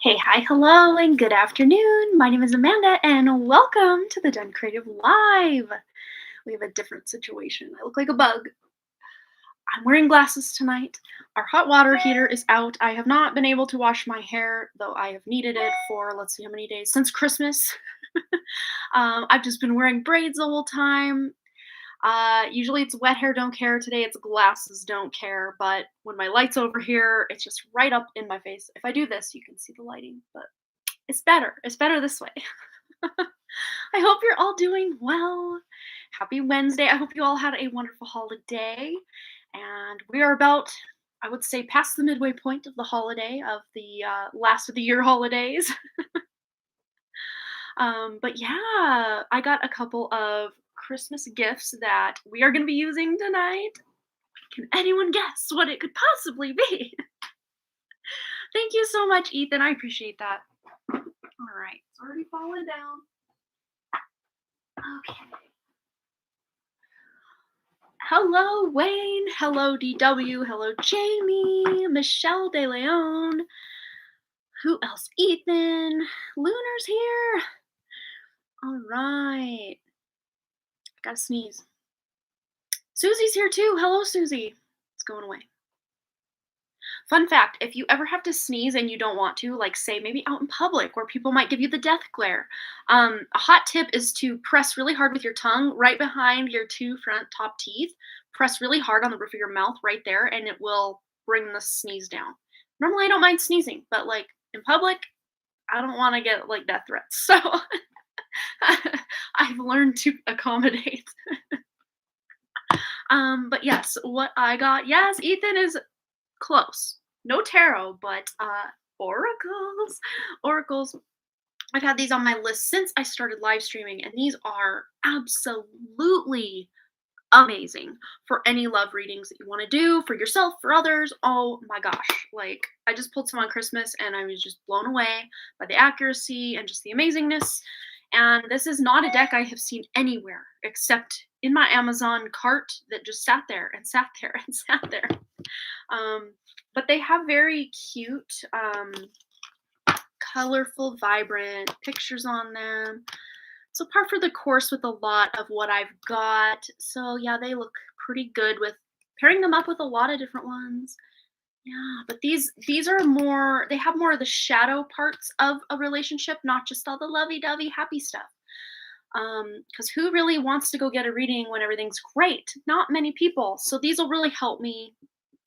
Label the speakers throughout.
Speaker 1: Hey, hi, hello, and good afternoon. My name is Amanda, and welcome to the Done Creative Live. We have a different situation. I look like a bug. I'm wearing glasses tonight. Our hot water heater is out. I have not been able to wash my hair, though I have needed it for let's see how many days since Christmas. I've just been wearing braids the whole time. Usually it's wet hair, don't care. Today it's glasses, don't care. But when my light's over here, it's just right up in my face. If I do this, you can see the lighting, but it's better. It's better this way. I hope you're all doing well. Happy Wednesday. I hope you all had a wonderful holiday. And we are about, I would say, past the midway point of the holiday, of the last of the year holidays. But yeah, I got a couple of Christmas gifts that we are going to be using tonight. Can anyone guess what it could possibly be? Thank you so much, Ethan. I appreciate that. All right, it's already fallen down. Okay. Hello, Wayne. Hello, DW. Hello, Jamie. Michelle De Leon. Who else? Ethan. Lunar's here. All right. Gotta sneeze. Susie's here too. Hello, Susie. It's going away. Fun fact, if you ever have to sneeze and you don't want to, like say maybe out in public where people might give you the death glare, a hot tip is to press really hard with your tongue right behind your two front top teeth. Press really hard on the roof of your mouth right there, and it will bring the sneeze down. Normally, I don't mind sneezing, but like in public, I don't want to get like death threats. So I've learned to accommodate. But yes, what I got, yes, Ethan is close. No tarot, but oracles. Oracles. I've had these on my list since I started live streaming, and these are absolutely amazing for any love readings that you want to do for yourself, for others. Oh my gosh. Like, I just pulled some on Christmas and I was just blown away by the accuracy and just the amazingness. And this is not a deck I have seen anywhere except in my Amazon cart that just sat there and sat there and sat there. But they have very cute, colorful, vibrant pictures on them. So par for the course with a lot of what I've got. So yeah, they look pretty good with pairing them up with a lot of different ones. Yeah, but these are more, they have more of the shadow parts of a relationship, not just all the lovey-dovey happy stuff. Because who really wants to go get a reading when everything's great? Not many people. So these will really help me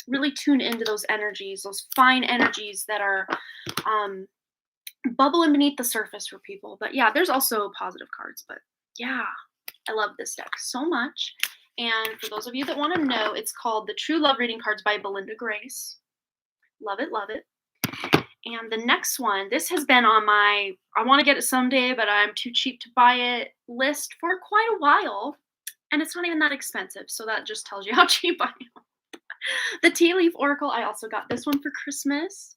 Speaker 1: really tune into those energies, those fine energies that are bubbling beneath the surface for people. But yeah, there's also positive cards. But yeah, I love this deck so much. And for those of you that want to know, it's called The True Love Reading Cards by Belinda Grace. Love it, love it. And the next one, this has been on my I want to get it someday, but I'm too cheap to buy it list for quite a while. And it's not even that expensive. So that just tells you how cheap I am. The Tea Leaf Oracle, I also got this one for Christmas.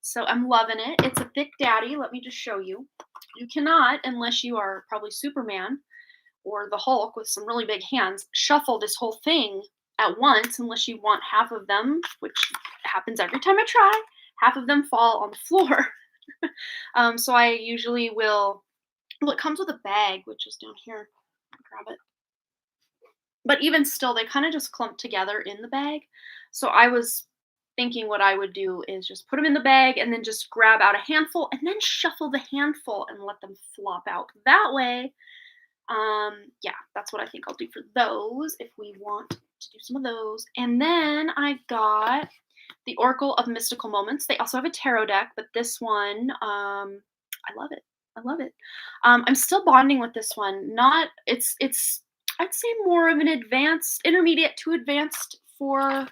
Speaker 1: So I'm loving it. It's a thick daddy. Let me just show you. You cannot, unless you are probably Superman or the Hulk with some really big hands, shuffle this whole thing at once unless you want half of them, which happens every time I try. Half of them fall on the floor. So I usually will, well, it comes with a bag, which is down here. Grab it. But even still, they kind of just clump together in the bag. So I was thinking what I would do is just put them in the bag and then just grab out a handful and then shuffle the handful and let them flop out that way. Yeah, that's what I think I'll do for those if we want to do some of those. And then I got the Oracle of Mystical Moments. They also have a tarot deck, but this one, I love it. I love it. I'm still bonding with this one. Not it's I'd say more of an advanced, intermediate to advanced for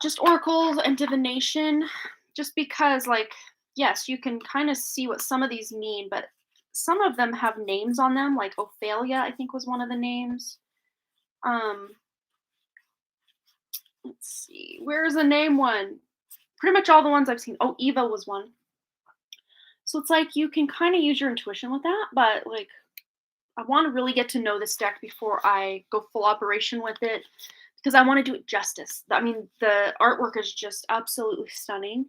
Speaker 1: just oracles and divination. Just because, like, yes, you can kind of see what some of these mean, but some of them have names on them, like Ophelia, I think was one of the names. Let's see, where's the name one? Pretty much all the ones I've seen. Oh, Eva was one. So it's like you can kind of use your intuition with that, but like I want to really get to know this deck before I go full operation with it because I want to do it justice. I mean, the artwork is just absolutely stunning.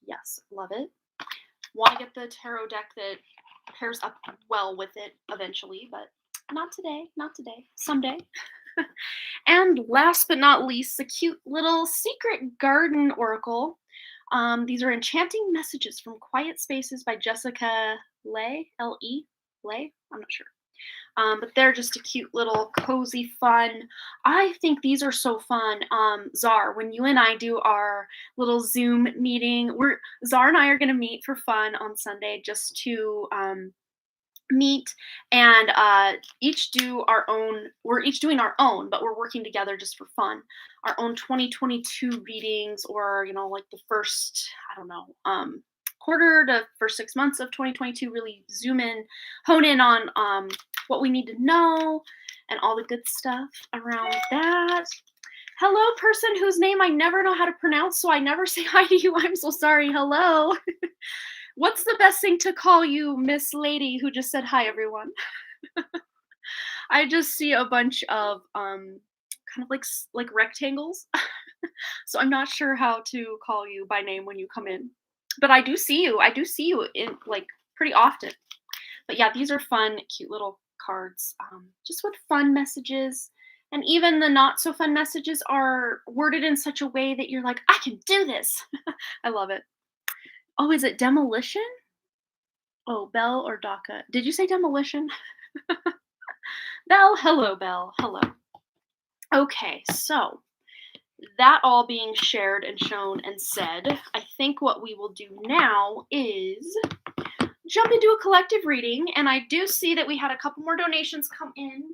Speaker 1: Yes, love it. Want to get the tarot deck that pairs up well with it eventually, but not today, not today, someday. And last but not least, the cute little secret garden oracle. These are enchanting messages from Quiet Spaces by Jessica Lay, L-E, Lay, I'm not sure. But they're just a cute little cozy fun. I think these are so fun. Czar, when you and I do our little Zoom meeting, Czar and I are going to meet for fun on Sunday just to meet and each do our own. We're each doing our own, but we're working together just for fun. Our own 2022 readings, or like the first, I don't know, quarter to first 6 months of 2022. Really zoom in, hone in on what we need to know and all the good stuff around that. Hello, person whose name I never know how to pronounce, so I never say hi to you. I'm so sorry. Hello. What's the best thing to call you, Miss Lady, who just said hi, everyone? I just see a bunch of kind of like rectangles. So I'm not sure how to call you by name when you come in. But I do see you. I do see you in pretty often. But yeah, these are fun, cute little cards, just with fun messages. And even the not so fun messages are worded in such a way that you're like, I can do this. I love it. Oh, is it demolition? Oh, Belle or DACA? Did you say demolition? Belle, hello, Belle, hello. Okay, so that all being shared and shown and said, I think what we will do now is jump into a collective reading. And I do see that we had a couple more donations come in.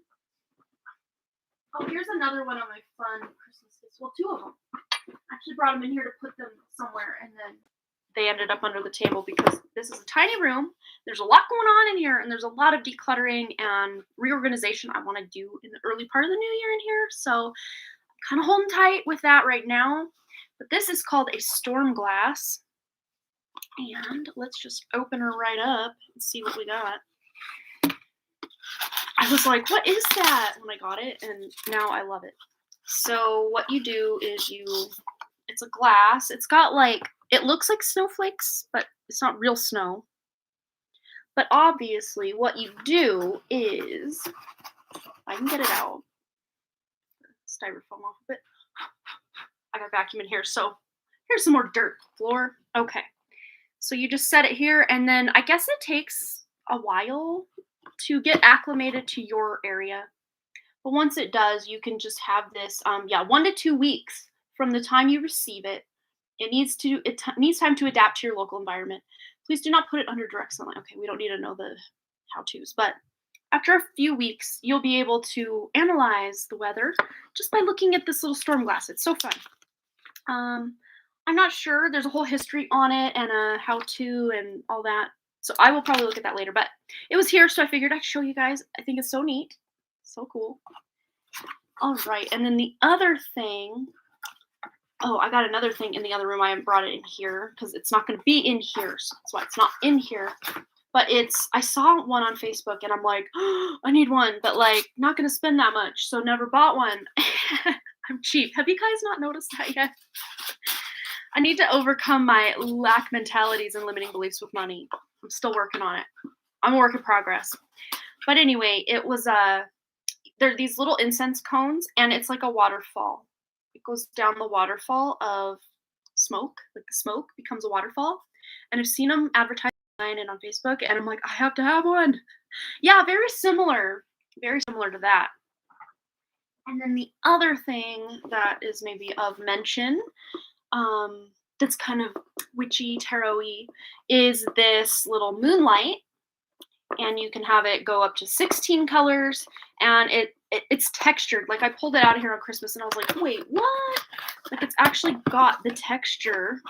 Speaker 1: Oh, here's another one of my fun Christmas gifts. Well, two of them. I actually brought them in here to put them somewhere, and then they ended up under the table because this is a tiny room. There's a lot going on in here, and there's a lot of decluttering and reorganization I want to do in the early part of the new year in here. So I'm kind of holding tight with that right now. But this is called a storm glass. And let's just open her right up and see what we got. I was like, what is that when I got it? And now I love it. So what you do is it's a glass. It's got it looks like snowflakes, but it's not real snow. But obviously what you do is, I can get it out. Styrofoam off of it. I got a vacuum in here, so here's some more dirt floor. Okay. So you just set it here, and then I guess it takes a while to get acclimated to your area. But once it does, you can just have this, 1 to 2 weeks from the time you receive it. It needs time to adapt to your local environment. Please do not put it under direct sunlight. Okay, we don't need to know the how-tos, but after a few weeks, you'll be able to analyze the weather just by looking at this little storm glass. It's so fun. I'm not sure. There's a whole history on it and a how-to and all that. So I will probably look at that later, but it was here, so I figured I'd show you guys. I think it's so neat. So cool. All right, and then the other thing, I got another thing in the other room. I haven't brought it in here because it's not going to be in here, so that's why it's not in here. But I saw one on Facebook, and I'm like, oh, I need one, but not going to spend that much, so never bought one. I'm cheap. Have you guys not noticed that yet? I need to overcome my lack mentalities and limiting beliefs with money. I'm still working on it. I'm a work in progress. But anyway, it was there are these little incense cones, and it's like a waterfall. It goes down the waterfall of smoke, like the smoke becomes a waterfall. And I've seen them advertised online and on Facebook, and I'm like, I have to have one. Yeah, very similar to that. And then the other thing that is maybe of mention, that's kind of witchy, tarot-y, is this little moonlight. And you can have it go up to 16 colors, and it's textured. I pulled it out of here on Christmas, and I was like, wait, what? It's actually got the texture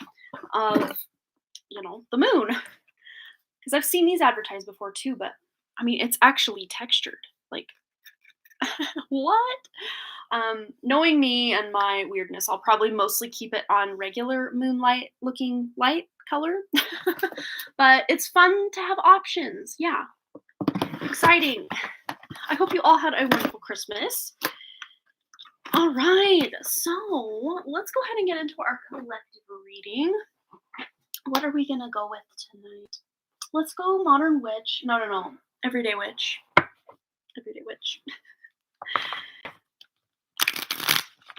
Speaker 1: of, the moon. Because I've seen these advertised before too, but I mean, it's actually textured. What? Knowing me and my weirdness, I'll probably mostly keep it on regular moonlight looking light color. But it's fun to have options. Yeah. Exciting. I hope you all had a wonderful Christmas. All right. So let's go ahead and get into our collective reading. what are we gonna go with tonight? Let's go modern witch. No, no, no. Everyday witch. Everyday witch.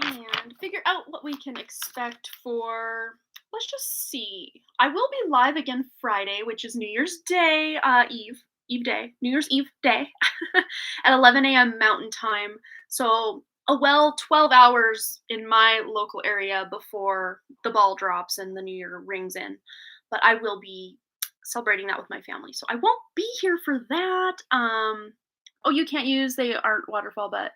Speaker 1: And figure out what we can expect for, let's just see. I will be live again Friday, which is New Year's Day New Year's Eve day at 11 a.m. Mountain Time. So, 12 hours in my local area before the ball drops and the New Year rings in. But I will be celebrating that with my family. So, I won't be here for that. Oh, you can't use, they aren't waterfall, but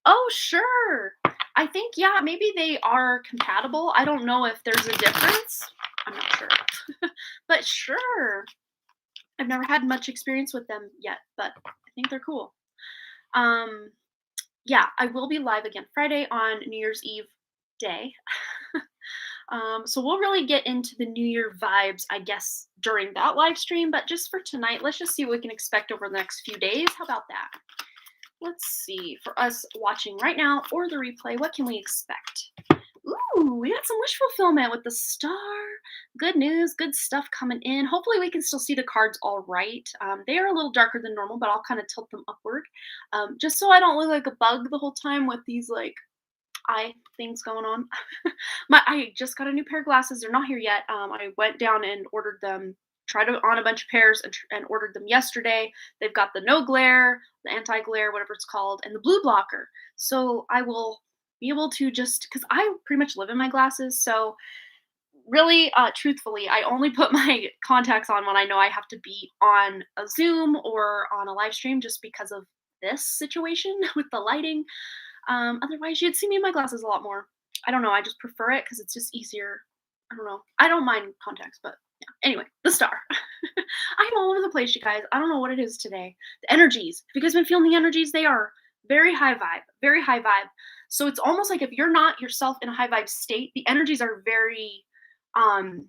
Speaker 1: oh, sure. I think, yeah, maybe they are compatible. I don't know if there's a difference. I'm not sure. But sure. I've never had much experience with them yet, but I think they're cool. Um, yeah, I will be live again Friday on New Year's Eve day. So we'll really get into the New Year vibes, I guess, during that live stream. But just for tonight, let's just see what we can expect over the next few days. How about that? Let's see, for us watching right now or the replay, what can we expect? Ooh, we got some wish fulfillment with the star. Good news, good stuff coming in. Hopefully we can still see the cards all right. They are a little darker than normal, but I'll kind of tilt them upward. Just so I don't look like a bug the whole time with these like eye things going on. I just got a new pair of glasses. They're not here yet. I went down and ordered them, tried on a bunch of pairs and ordered them yesterday. They've got the no glare, the anti-glare, whatever it's called, and the blue blocker. So I will be able to just, because I pretty much live in my glasses. So really, truthfully, I only put my contacts on when I know I have to be on a Zoom or on a live stream just because of this situation with the lighting. Otherwise, you'd see me in my glasses a lot more. I don't know. I just prefer it because it's just easier. I don't know. I don't mind contacts, but yeah. Anyway, the star. I'm all over the place, you guys. I don't know what it is today. The energies. Have you guys been feeling the energies? They are very high vibe. Very high vibe. So it's almost like if you're not yourself in a high vibe state, the energies are very um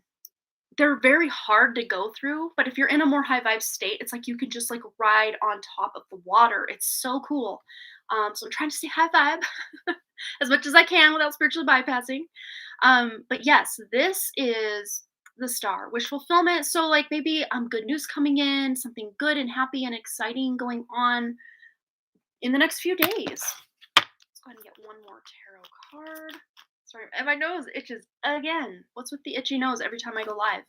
Speaker 1: they're very hard to go through, but if you're in a more high vibe state, it's like you can just like ride on top of the water. It's so cool. So I'm trying to stay high vibe as much as I can without spiritually bypassing. But yes, this is the star wish fulfillment. So like maybe good news coming in, something good and happy and exciting going on in the next few days. Let's go ahead and get one more tarot card. Sorry, and my nose itches again. What's with the itchy nose every time I go live?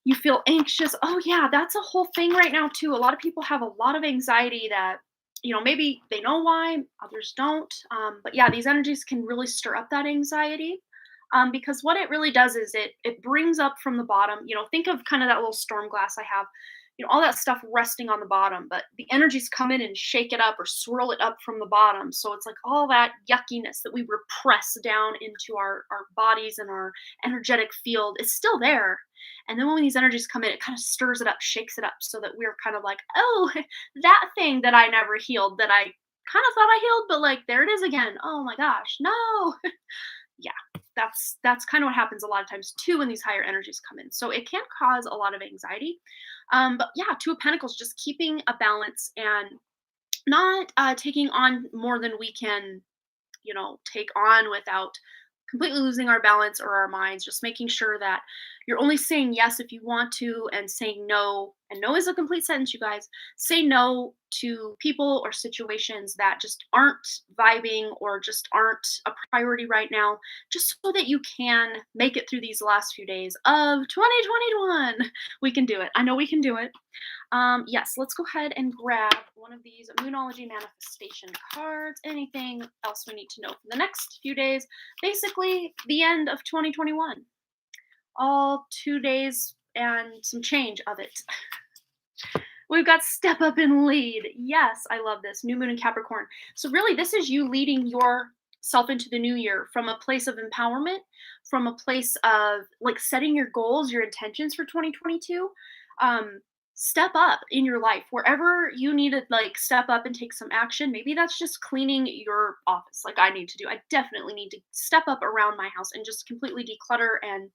Speaker 1: You feel anxious. Oh, yeah, that's a whole thing right now, too. A lot of people have a lot of anxiety that, maybe they know why, others don't. But yeah, these energies can really stir up that anxiety. Because what it really does is it brings up from the bottom. Think of kind of that little storm glass I have. All that stuff resting on the bottom, but the energies come in and shake it up or swirl it up from the bottom. So it's like all that yuckiness that we repress down into our bodies and our energetic field is still there. And then when these energies come in, it kind of stirs it up, shakes it up so that we're kind of like, oh, that thing that I never healed that I kind of thought I healed, but like there it is again. Oh my gosh, no. Yeah, that's kind of what happens a lot of times too when these higher energies come in. So it can cause a lot of anxiety. But yeah, Two of Pentacles, just keeping a balance and not taking on more than we can, take on without completely losing our balance or our minds. Just making sure that you're only saying yes if you want to and saying no. And no is a complete sentence, you guys. Say no to people or situations that just aren't vibing or just aren't a priority right now, just so that you can make it through these last few days of 2021. We can do it. I know we can do it. Yes, let's go ahead and grab one of these Moonology manifestation cards. Anything else we need to know for the next few days? Basically, the end of 2021. All 2 days and some change of it. We've got step up and lead. Yes, I love this. New moon in Capricorn. So really, this is you leading yourself into the new year from a place of empowerment, from a place of like setting your goals, your intentions for 2022. Step up in your life wherever you need to like step up and take some action. Maybe that's just cleaning your office like I need to do. I definitely need to step up around my house and just completely declutter and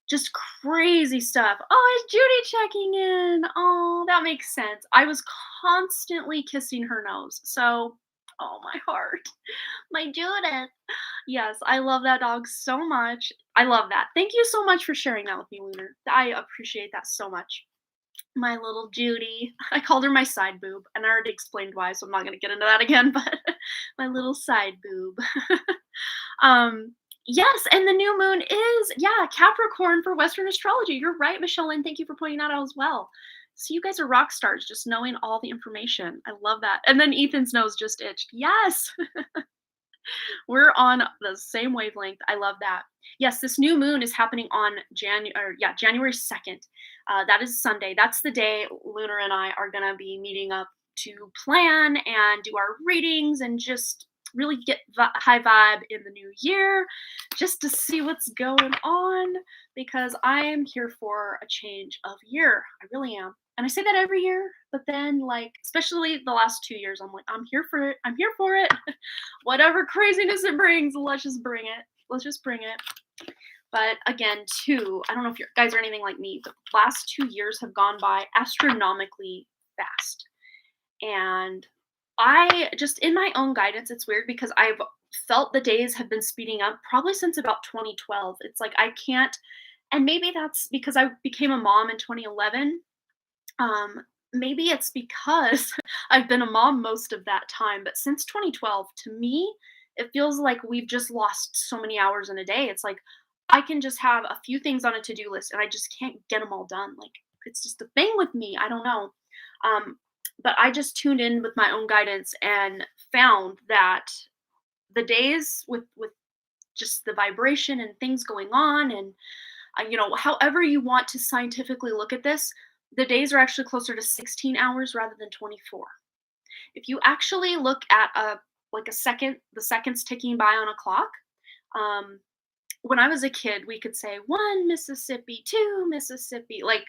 Speaker 1: just crazy stuff. Oh, is Judy checking in? Oh, that makes sense. I was constantly kissing her nose. So Oh, my heart. My Judith. Yes, I love that dog so much. I love that. Thank you so much for sharing that with me, Lunar. I appreciate that so much. My little Judy. I called her my side boob, and I already explained why, so I'm not gonna get into that again, but my little side boob. Um, yes, and the new moon is, yeah, Capricorn for Western astrology. You're right, Michelle Lynn. Thank you for pointing that out as well. So you guys are rock stars, just knowing all the information. I love that. And then Ethan's nose just itched. Yes, we're on the same wavelength. I love that. Yes, this new moon is happening on January 2nd. That is Sunday. That's the day Lunar and I are gonna be meeting up to plan and do our readings and just really get high vibe in the new year, just to see what's going on because I am here for a change of year. I really am. And I say that every year, but then like especially the last 2 years, I'm like, I'm here for it. I'm here for it. Whatever craziness it brings, let's just bring it. Let's just bring it. But again, too, I don't know if you guys are anything like me. The last 2 years have gone by astronomically fast. And I just, in my own guidance, it's weird because I've felt the days have been speeding up probably since about 2012. It's like I can't, and maybe that's because I became a mom in 2011. Maybe it's because I've been a mom most of that time, but since 2012, to me, it feels like we've just lost so many hours in a day. It's like I can just have a few things on a to-do list and I just can't get them all done. Like it's just a thing with me. I don't know. Um, but I just tuned in with my own guidance and found that the days with just the vibration and things going on and however you want to scientifically look at this, the days are actually closer to 16 hours rather than 24. If you actually look at a second, the seconds ticking by on a clock, um, when I was a kid, we could say one Mississippi, two Mississippi, like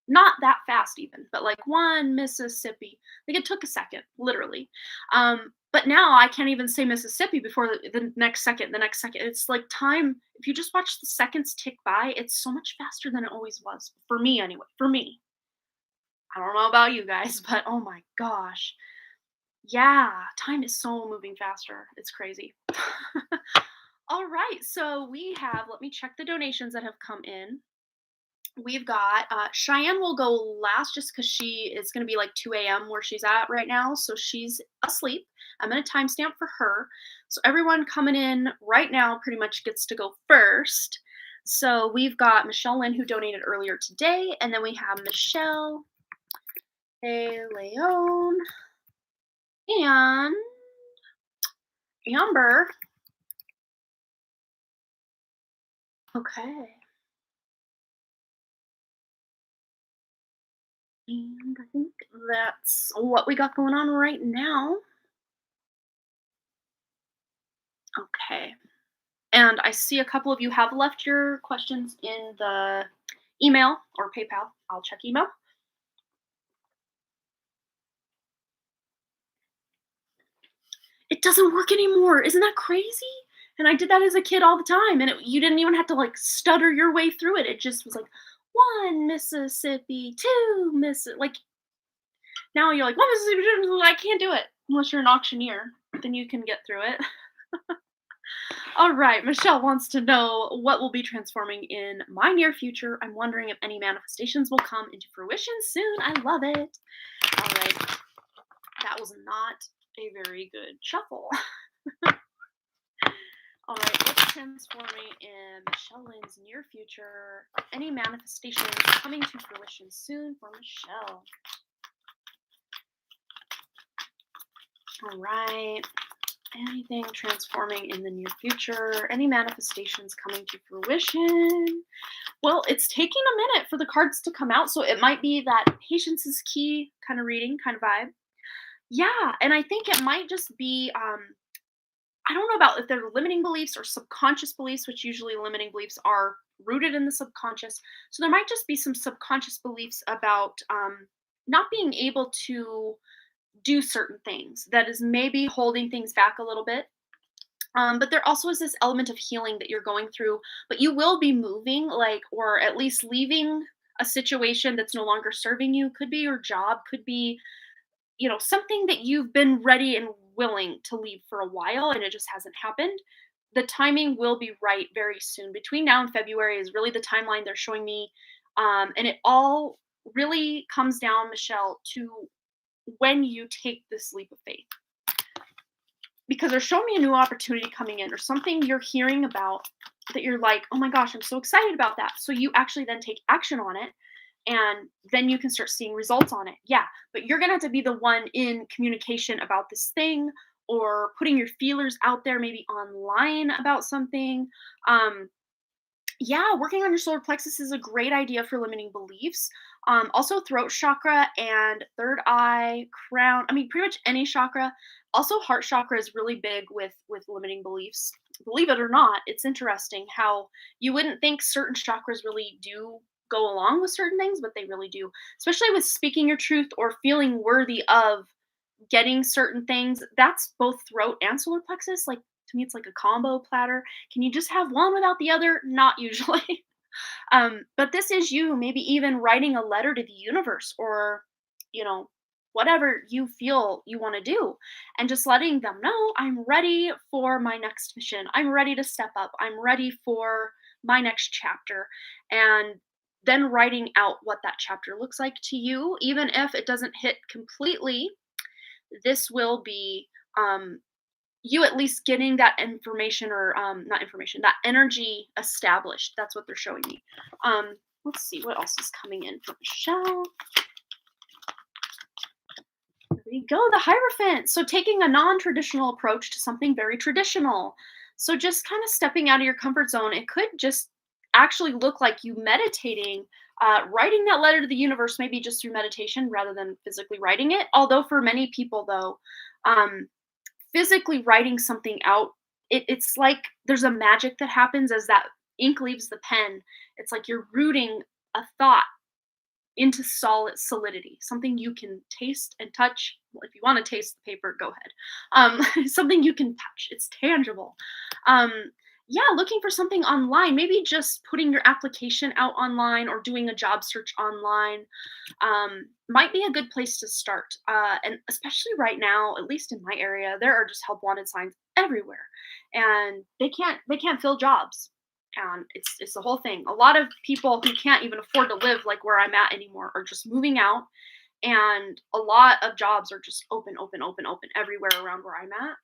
Speaker 1: not that fast even, but like one Mississippi. Like it took a second, literally. But now I can't even say Mississippi before the next second, the next second. It's like time. If you just watch the seconds tick by, it's so much faster than it always was. For me, anyway. For me. I don't know about you guys, but oh my gosh. Yeah, time is so moving faster. It's crazy. All right, so we have, let me check the donations that have come in. We've got Cheyenne will go last just because she is going to be like 2 a.m. where she's at right now. So she's asleep. I'm going to timestamp for her. So everyone coming in right now pretty much gets to go first. So we've got Michelle Lynn who donated earlier today. And then we have Michelle, De Leon, and Amber. Okay. And I think that's what we got going on right now. Okay. And I see a couple of you have left your questions in the email or PayPal. I'll check email. It doesn't work anymore. Isn't that crazy? And I did that as a kid all the time. And you didn't even have to like stutter your way through it. It just was like one Mississippi, two Mississippi. Like now you're like, one Mississippi, I can't do it unless you're an auctioneer. Then you can get through it. All right, Michelle wants to know what will be transforming in my near future. I'm wondering if any manifestations will come into fruition soon. I love it. All right, that was not a very good shuffle. All right, what's transforming in Michelle Lynn's near future? Any manifestations coming to fruition soon for Michelle? All right. Anything transforming in the near future? Any manifestations coming to fruition? Well, it's taking a minute for the cards to come out, so it might be that patience is key kind of reading, kind of vibe. Yeah, and I think it might just be I don't know about if they're limiting beliefs or subconscious beliefs, which usually limiting beliefs are rooted in the subconscious. So there might just be some subconscious beliefs about not being able to do certain things that is maybe holding things back a little bit. But there also is this element of healing that you're going through, but you will be moving, like, or at least leaving a situation that's no longer serving you. Could be your job, could be, something that you've been ready and willing to leave for a while and it just hasn't happened. The timing will be right very soon. Between now and February is really the timeline they're showing me. And it all really comes down, Michelle, to when you take this leap of faith. Because they're showing me a new opportunity coming in or something you're hearing about that you're like, oh my gosh, I'm so excited about that. So you actually then take action on it and then you can start seeing results on it. Yeah, but you're going to have to be the one in communication about this thing or putting your feelers out there, maybe online about something. Yeah, working on your solar plexus is a great idea for limiting beliefs. Also, throat chakra and third eye, crown. I mean, pretty much any chakra. Also, heart chakra is really big with limiting beliefs. Believe it or not, it's interesting how you wouldn't think certain chakras really do go along with certain things, but they really do. Especially with speaking your truth or feeling worthy of getting certain things. That's both throat and solar plexus. Like to me, it's like a combo platter. Can you just have one without the other? Not usually. But this is you, maybe even writing a letter to the universe or, you know, whatever you feel you want to do, and just letting them know I'm ready for my next mission. I'm ready to step up. I'm ready for my next chapter. And then writing out what that chapter looks like to you, even if it doesn't hit completely, this will be you at least getting that information or not information, that energy established. That's what they're showing me. Let's see what else is coming in for Michelle. There we go, the Hierophant. So taking a non-traditional approach to something very traditional. So just kind of stepping out of your comfort zone. It could just actually look like you meditating, writing that letter to the universe, maybe just through meditation rather than physically writing it. Although for many people, though, physically writing something out, it's like there's a magic that happens as that ink leaves the pen. It's like you're rooting a thought into solidity, something you can taste and touch. Well, if you want to taste the paper, go ahead. Something you can touch. It's tangible. Um, yeah, looking for something online, maybe just putting your application out online or doing a job search online might be a good place to start. And especially right now, at least in my area, there are just help wanted signs everywhere, and they can't fill jobs. And it's the whole thing. A lot of people who can't even afford to live like where I'm at anymore are just moving out, and a lot of jobs are just open, open, open, open everywhere around where I'm at.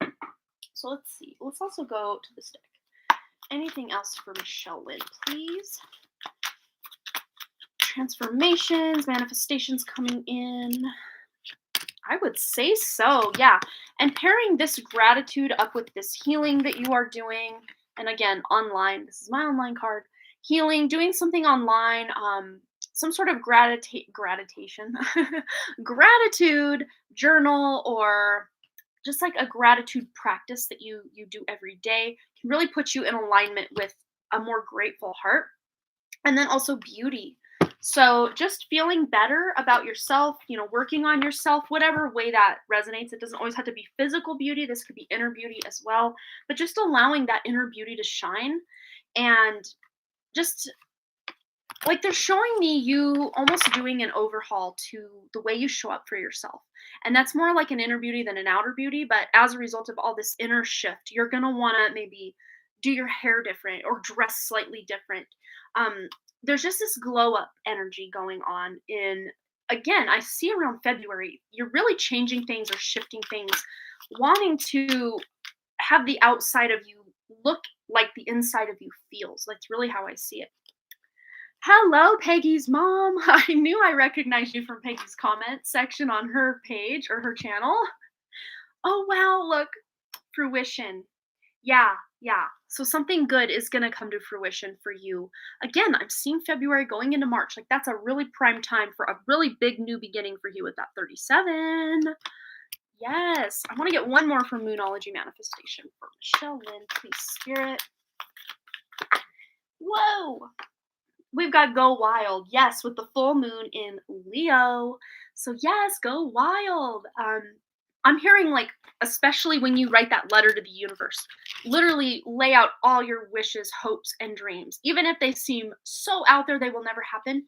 Speaker 1: Okay, so let's see. Let's also go to this deck. Anything else for Michelle Lynn, please? Transformations, manifestations coming in. I would say so, yeah. And pairing this gratitude up with this healing that you are doing, and again, online, this is my online card, healing, doing something online, some sort of gratitation, gratitude journal, or just like a gratitude practice that you do every day can really put you in alignment with a more grateful heart. And then also beauty. So just feeling better about yourself, working on yourself, whatever way that resonates. It doesn't always have to be physical beauty. This could be inner beauty as well, but just allowing that inner beauty to shine. And just like they're showing me you almost doing an overhaul to the way you show up for yourself. And that's more like an inner beauty than an outer beauty. But as a result of all this inner shift, you're going to want to maybe do your hair different or dress slightly different. There's just this glow up energy going on in, again, I see around February, you're really changing things or shifting things, wanting to have the outside of you look like the inside of you feels. That's really how I see it. Hello, Peggy's mom. I knew I recognized you from Peggy's comment section on her page or her channel. Oh, wow, look, fruition. Yeah, yeah. So something good is going to come to fruition for you. Again, I'm seeing February going into March. Like that's a really prime time for a really big new beginning for you with that 37. Yes. I want to get one more for Moonology Manifestation for Michelle Lynn. Please, Spirit. Whoa. We've got Go Wild. Yes, with the full moon in Leo. So yes, go wild. I'm hearing like, especially when you write that letter to the universe, literally lay out all your wishes, hopes, and dreams. Even if they seem so out there, they will never happen.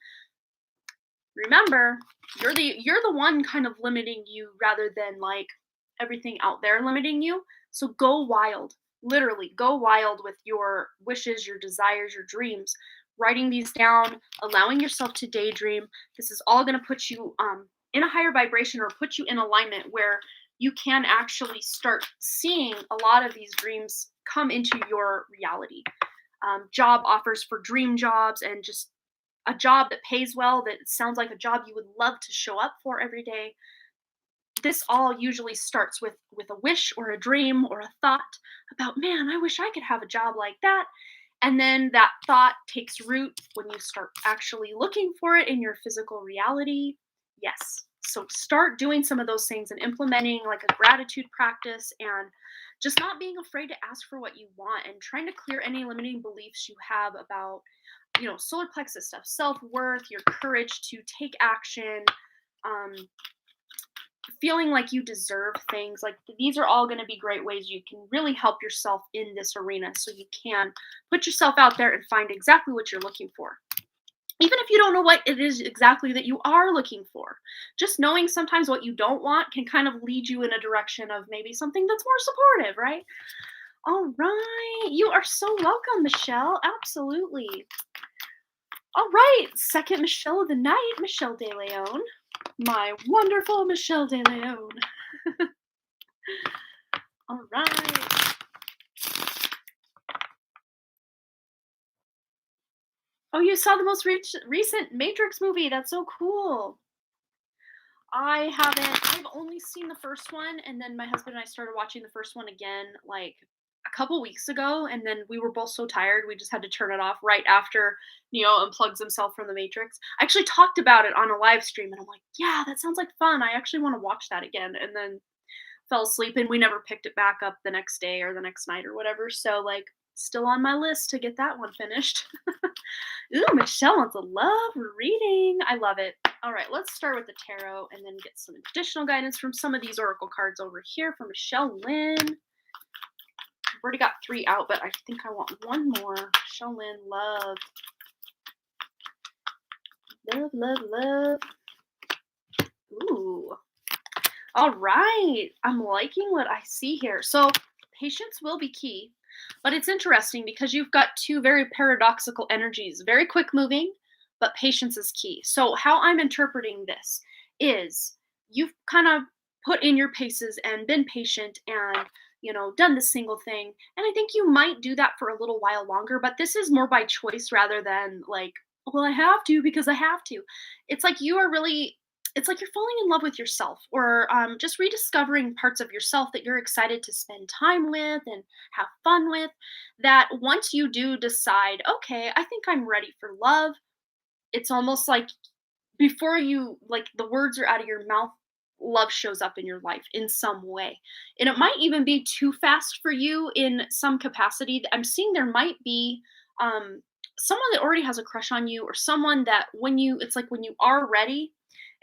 Speaker 1: remember, you're the one kind of limiting you rather than like everything out there limiting you. So go wild. Literally, go wild with your wishes, your desires, your dreams. Writing these down, allowing yourself to daydream. This is all going to put you in a higher vibration or put you in alignment where you can actually start seeing a lot of these dreams come into your reality. Job offers for dream jobs and just a job that pays well, that sounds like a job you would love to show up for every day. This all usually starts with a wish or a dream or a thought about, man, I wish I could have a job like that. And then that thought takes root when you start actually looking for it in your physical reality. Yes. So start doing some of those things and implementing like a gratitude practice and just not being afraid to ask for what you want and trying to clear any limiting beliefs you have about, solar plexus stuff, self-worth, your courage to take action, um, feeling like you deserve things. Like these are all going to be great ways you can really help yourself in this arena so you can put yourself out there and find exactly what you're looking for. Even if you don't know what it is exactly that you are looking for, just knowing sometimes what you don't want can kind of lead you in a direction of maybe something that's more supportive, right? All right. You are so welcome, Michelle. Absolutely. All right. Second Michelle of the night, Michelle De Leon. My wonderful Michelle De Leon. All right. Oh, you saw the most recent Matrix movie. That's so cool. I haven't. I've only seen the first one, and then my husband and I started watching the first one again like a couple weeks ago, and then we were both so tired we just had to turn it off right after Neo unplugs himself from the Matrix. I actually talked about it on a live stream, and I'm like, yeah, that sounds like fun. I actually want to watch that again, and then fell asleep, and we never picked it back up the next day or the next night or whatever. So like, still on my list to get that one finished. Ooh, Michelle wants a love reading. I love it. All right, let's start with the tarot and then get some additional guidance from some of these oracle cards over here from Michelle Lynn. I've already got 3 out, but I think I want one more. Michelle Lynn, love. Love, love, love. Ooh. All right. I'm liking what I see here. So patience will be key, but it's interesting because you've got 2 very paradoxical energies, very quick moving, but patience is key. So how I'm interpreting this is you've kind of put in your paces and been patient and done the single thing. And I think you might do that for a little while longer, but this is more by choice rather than like, well, I have to because I have to. It's like you are really it's like you're falling in love with yourself or just rediscovering parts of yourself that you're excited to spend time with and have fun with. That once you do decide, okay, I think I'm ready for love, it's almost like before you, like the words are out of your mouth, love shows up in your life in some way. And it might even be too fast for you in some capacity. I'm seeing there might be um, someone that already has a crush on you or someone that it's like when you are ready,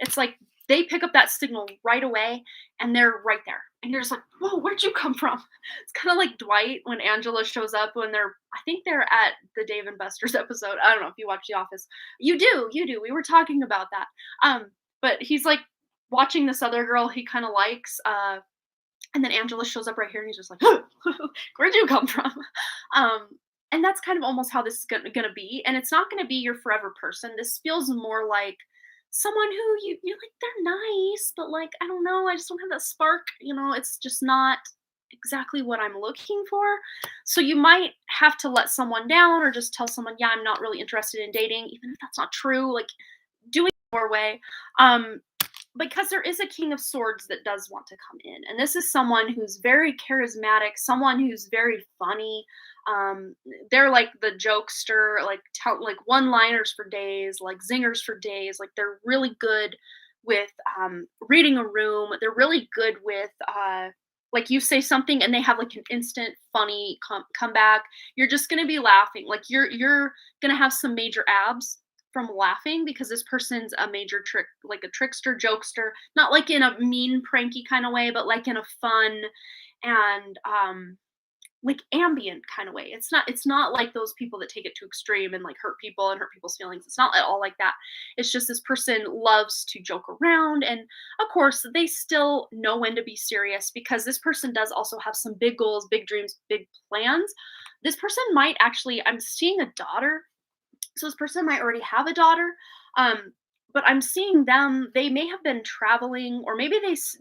Speaker 1: it's like they pick up that signal right away and they're right there. And you're just like, whoa, where'd you come from? It's kind of like Dwight when Angela shows up when I think they're at the Dave and Buster's episode. I don't know if you watch The Office. You do. We were talking about that. But he's like watching this other girl he kind of likes. And then Angela shows up right here and he's just like, where'd you come from? Um, and that's kind of almost how this is going to be. And it's not going to be your forever person. This feels more like someone who you're like, they're nice, but like, I don't know, I just don't have that spark. It's just not exactly what I'm looking for. So you might have to let someone down or just tell someone, yeah, I'm not really interested in dating, even if that's not true. Like, doing it your way. Because there is a King of Swords that does want to come in. And this is someone who's very charismatic, someone who's very funny. They're like the jokester, like like one-liners for days, like zingers for days. Like they're really good with reading a room. They're really good with like you say something and they have like an instant funny comeback. You're just gonna be laughing. Like you're gonna have some major abs from laughing because this person's a major trick, like a trickster, jokester, not like in a mean, pranky kind of way, but like in a fun and like ambient kind of way. It's not like those people that take it to extreme and like hurt people and hurt people's feelings. It's not at all like that. It's just this person loves to joke around, and of course they still know when to be serious, because this person does also have some big goals, big dreams, big plans. This person might actually, I'm seeing a daughter, so this person might already have a daughter. um but I'm seeing them, they may have been traveling, or maybe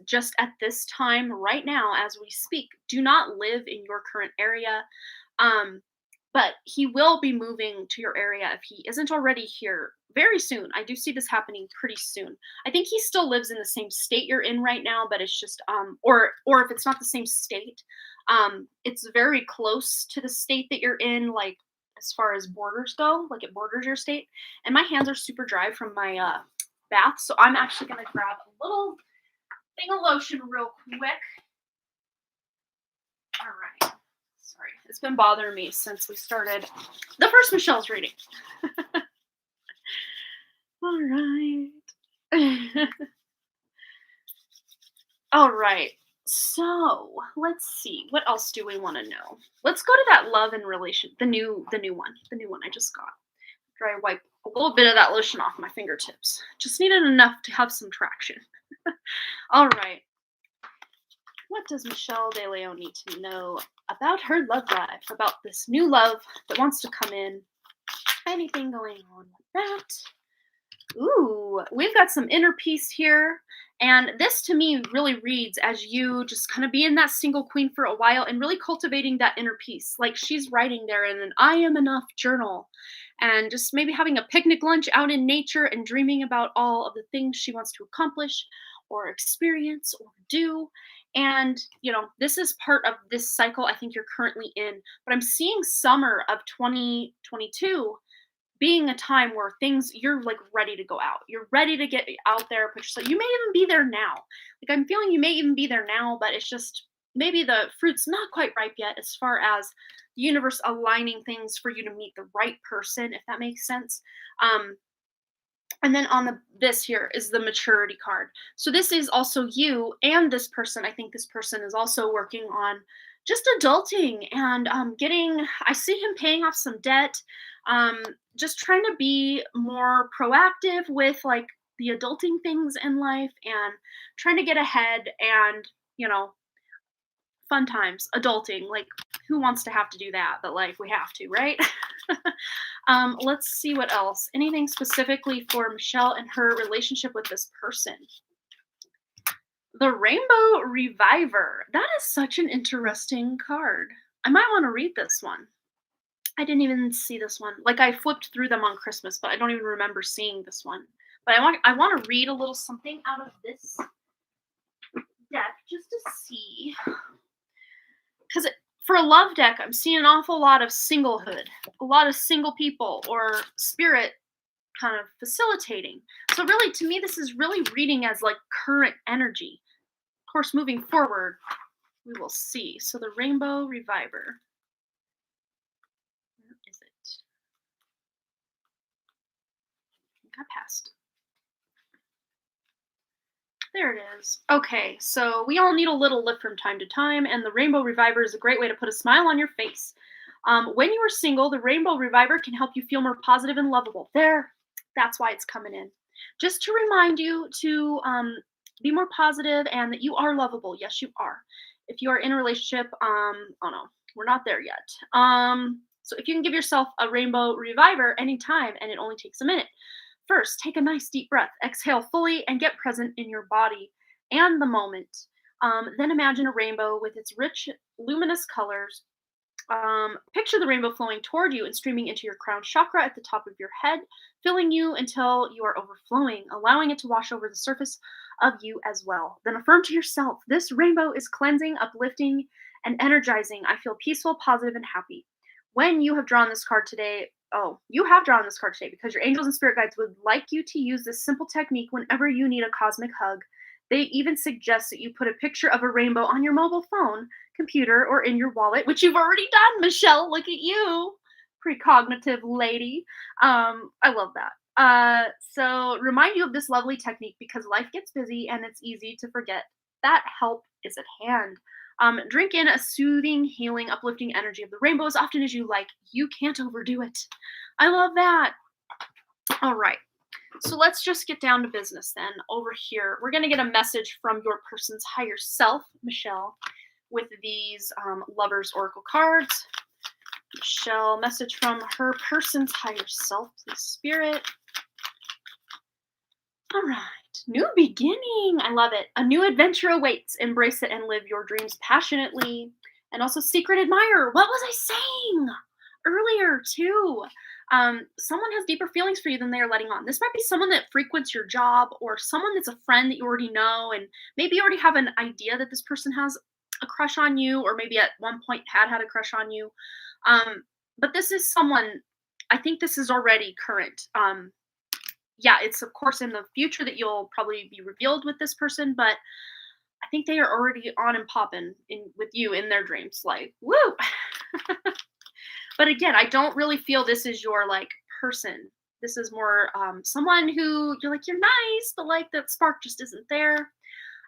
Speaker 1: just at this time right now as we speak do not live in your current area. um but he will be moving to your area if he isn't already here very soon. I do see this happening pretty soon. I think he still lives in the same state you're in right now, but it's just or if it's not the same state, it's very close to the state that you're in, like as far as borders go, like it borders your state. And my hands are super dry from my bath, so I'm actually gonna grab a little thing of lotion real quick. All right. Sorry, it's been bothering me since we started the first Michelle's reading. All right. All right. So let's see. What else do we want to know? Let's go to that love and relation. The new one I just got. After I wipe a little bit of that lotion off my fingertips. Just needed enough to have some traction. All right. What does Michelle De Leon need to know about her love life? About this new love that wants to come in? Anything going on with that? Ooh, we've got some inner peace here. And this to me really reads as you just kind of being that single queen for a while and really cultivating that inner peace. Like she's writing there in an I am enough journal, and just maybe having a picnic lunch out in nature and dreaming about all of the things she wants to accomplish or experience or do. And, this is part of this cycle I think you're currently in. But I'm seeing summer of 2022 being a time where things, you're like ready to go out. You're ready to get out there, put yourself. You may even be there now. Like I'm feeling you may even be there now, but it's just maybe the fruit's not quite ripe yet as far as the universe aligning things for you to meet the right person, if that makes sense. Um, and then on this here is the maturity card. So this is also you and this person. I think this person is also working on just adulting and getting. I see him paying off some debt. Just trying to be more proactive with like the adulting things in life and trying to get ahead and fun times adulting. Like who wants to have to do that? But like we have to, right? Let's see what else. Anything specifically for Michelle and her relationship with this person? The Rainbow Reviver. That is such an interesting card. I might want to read this one. I didn't even see this one. Like I flipped through them on Christmas, but I don't even remember seeing this one. But I want to read a little something out of this deck just to see. Because for a love deck, I'm seeing an awful lot of singlehood, a lot of single people or spirit kind of facilitating. So really, to me, this is really reading as like current energy. Of course, moving forward, we will see. So the Rainbow Reviver. Where is it? I think I passed. There it is. Okay, so we all need a little lift from time to time, and the Rainbow Reviver is a great way to put a smile on your face. When you are single, the Rainbow Reviver can help you feel more positive and lovable. That's why it's coming in. Just to remind you to be more positive and that you are lovable. Yes, you are. If you are in a relationship, oh no, we're not there yet. So if you can give yourself a Rainbow Reviver anytime, and it only takes a minute. First, take a nice deep breath, exhale fully, and get present in your body and the moment. Then imagine a rainbow with its rich, luminous colors. Picture the rainbow flowing toward you and streaming into your crown chakra at the top of your head, filling you until you are overflowing, allowing it to wash over the surface of you as well. Then affirm to yourself, this rainbow is cleansing, uplifting, and energizing. I feel peaceful, positive, and happy. When you have drawn this card today, you have drawn this card today because your angels and spirit guides would like you to use this simple technique whenever you need a cosmic hug. They even suggest that you put a picture of a rainbow on your mobile phone, computer, or in your wallet, which you've already done, Michelle. Look at you, precognitive lady. I love that. So remind you of this lovely technique because life gets busy and it's easy to forget that help is at hand. Drink in a soothing, healing, uplifting energy of the rainbow as often as you like. You can't overdo it. I love that. All right. So let's just get down to business then. Over here, we're going to get a message from your person's higher self, Michelle, with these Lovers Oracle cards. Michelle, message from her person's higher self, please, Spirit. All right. New beginning. I love it. A new adventure awaits. Embrace it and live your dreams passionately. And also, secret admirer. What was I saying earlier, too? Someone has deeper feelings for you than they are letting on. This might be someone that frequents your job, or someone that's a friend that you already know, and maybe you already have an idea that this person has a crush on you, or maybe at one point had a crush on you. But this is someone, I think this is already current. Yeah, it's of course in the future that you'll probably be revealed with this person, but I think they are already on and popping in with you in their dreams. Like, woo! But again, I don't really feel this is your like person. This is more someone who you're like, you're nice, but like that spark just isn't there.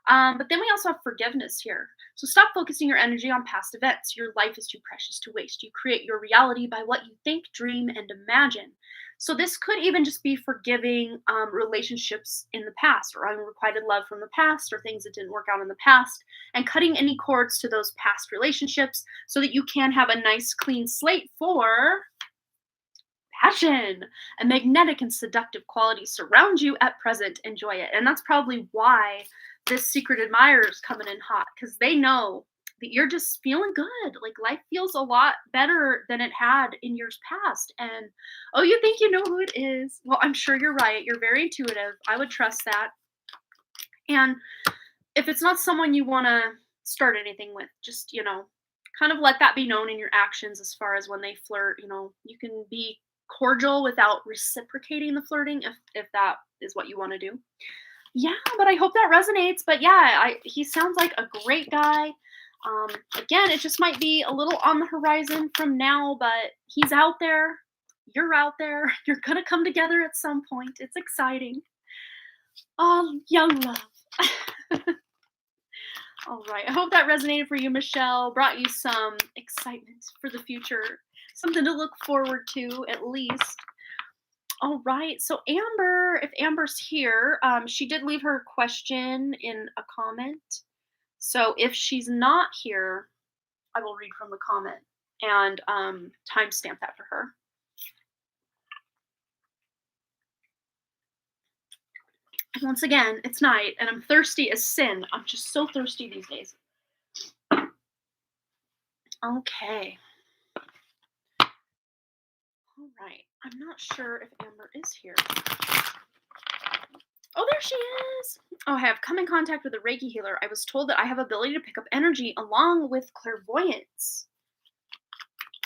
Speaker 1: But then we also have forgiveness here. So stop focusing your energy on past events. Your life is too precious to waste. You create your reality by what you think, dream, and imagine. So this could even just be forgiving relationships in the past, or unrequited love from the past, or things that didn't work out in the past, and cutting any cords to those past relationships so that you can have a nice clean slate for passion. A magnetic and seductive quality surround you at present. Enjoy it. And that's probably why this secret admirer is coming in hot, because they know that you're just feeling good. Like life feels a lot better than it had in years past. And oh, you think you know who it is? Well, I'm sure you're right. You're very intuitive. I would trust that. And if it's not someone you want to start anything with, just, kind of let that be known in your actions as far as when they flirt. You can be cordial without reciprocating the flirting if that is what you want to do. Yeah, but I hope that resonates. But yeah, he sounds like a great guy. Again, it just might be a little on the horizon from now, but he's out there. You're out there. You're going to come together at some point. It's exciting. Oh, young love. All right. I hope that resonated for you, Michelle. Brought you some excitement for the future. Something to look forward to, at least. All right. So Amber, if Amber's here, she did leave her question in a comment. So if she's not here, I will read from the comment and timestamp that for her. And once again, it's night and I'm thirsty as sin. I'm just so thirsty these days. Okay. All right. I'm not sure if Amber is here. Oh, there she is. Oh, I have come in contact with a Reiki healer. I was told that I have ability to pick up energy along with clairvoyance.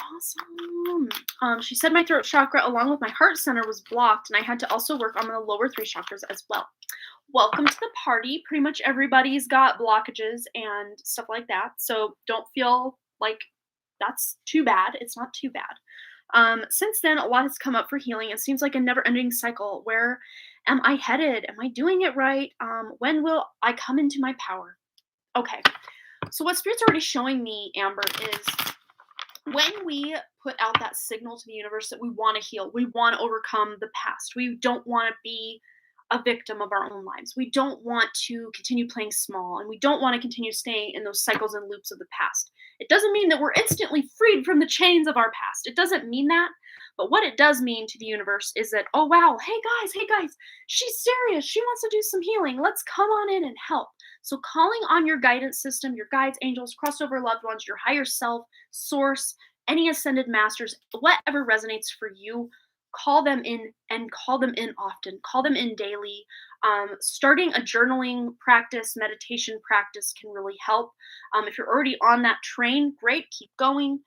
Speaker 1: Awesome. She said my throat chakra along with my heart center was blocked, and I had to also work on the lower 3 chakras as well. Welcome to the party. Pretty much everybody's got blockages and stuff like that, so don't feel like that's too bad. It's not too bad. Since then, a lot has come up for healing. It seems like a never-ending cycle. Where am I headed? Am I doing it right? When will I come into my power? Okay. So what Spirit's already showing me, Amber, is when we put out that signal to the universe that we want to heal, we want to overcome the past. We don't want to be a victim of our own lives. We don't want to continue playing small, and we don't want to continue staying in those cycles and loops of the past. It doesn't mean that we're instantly freed from the chains of our past. It doesn't mean that. But what it does mean to the universe is that, oh, wow, hey guys, she's serious. She wants to do some healing. Let's come on in and help. So calling on your guidance system, your guides, angels, crossover loved ones, your higher self, source, any ascended masters, whatever resonates for you, call them in, and call them in often. Call them in daily. Starting a journaling practice, meditation practice can really help. If you're already on that train, great, keep going.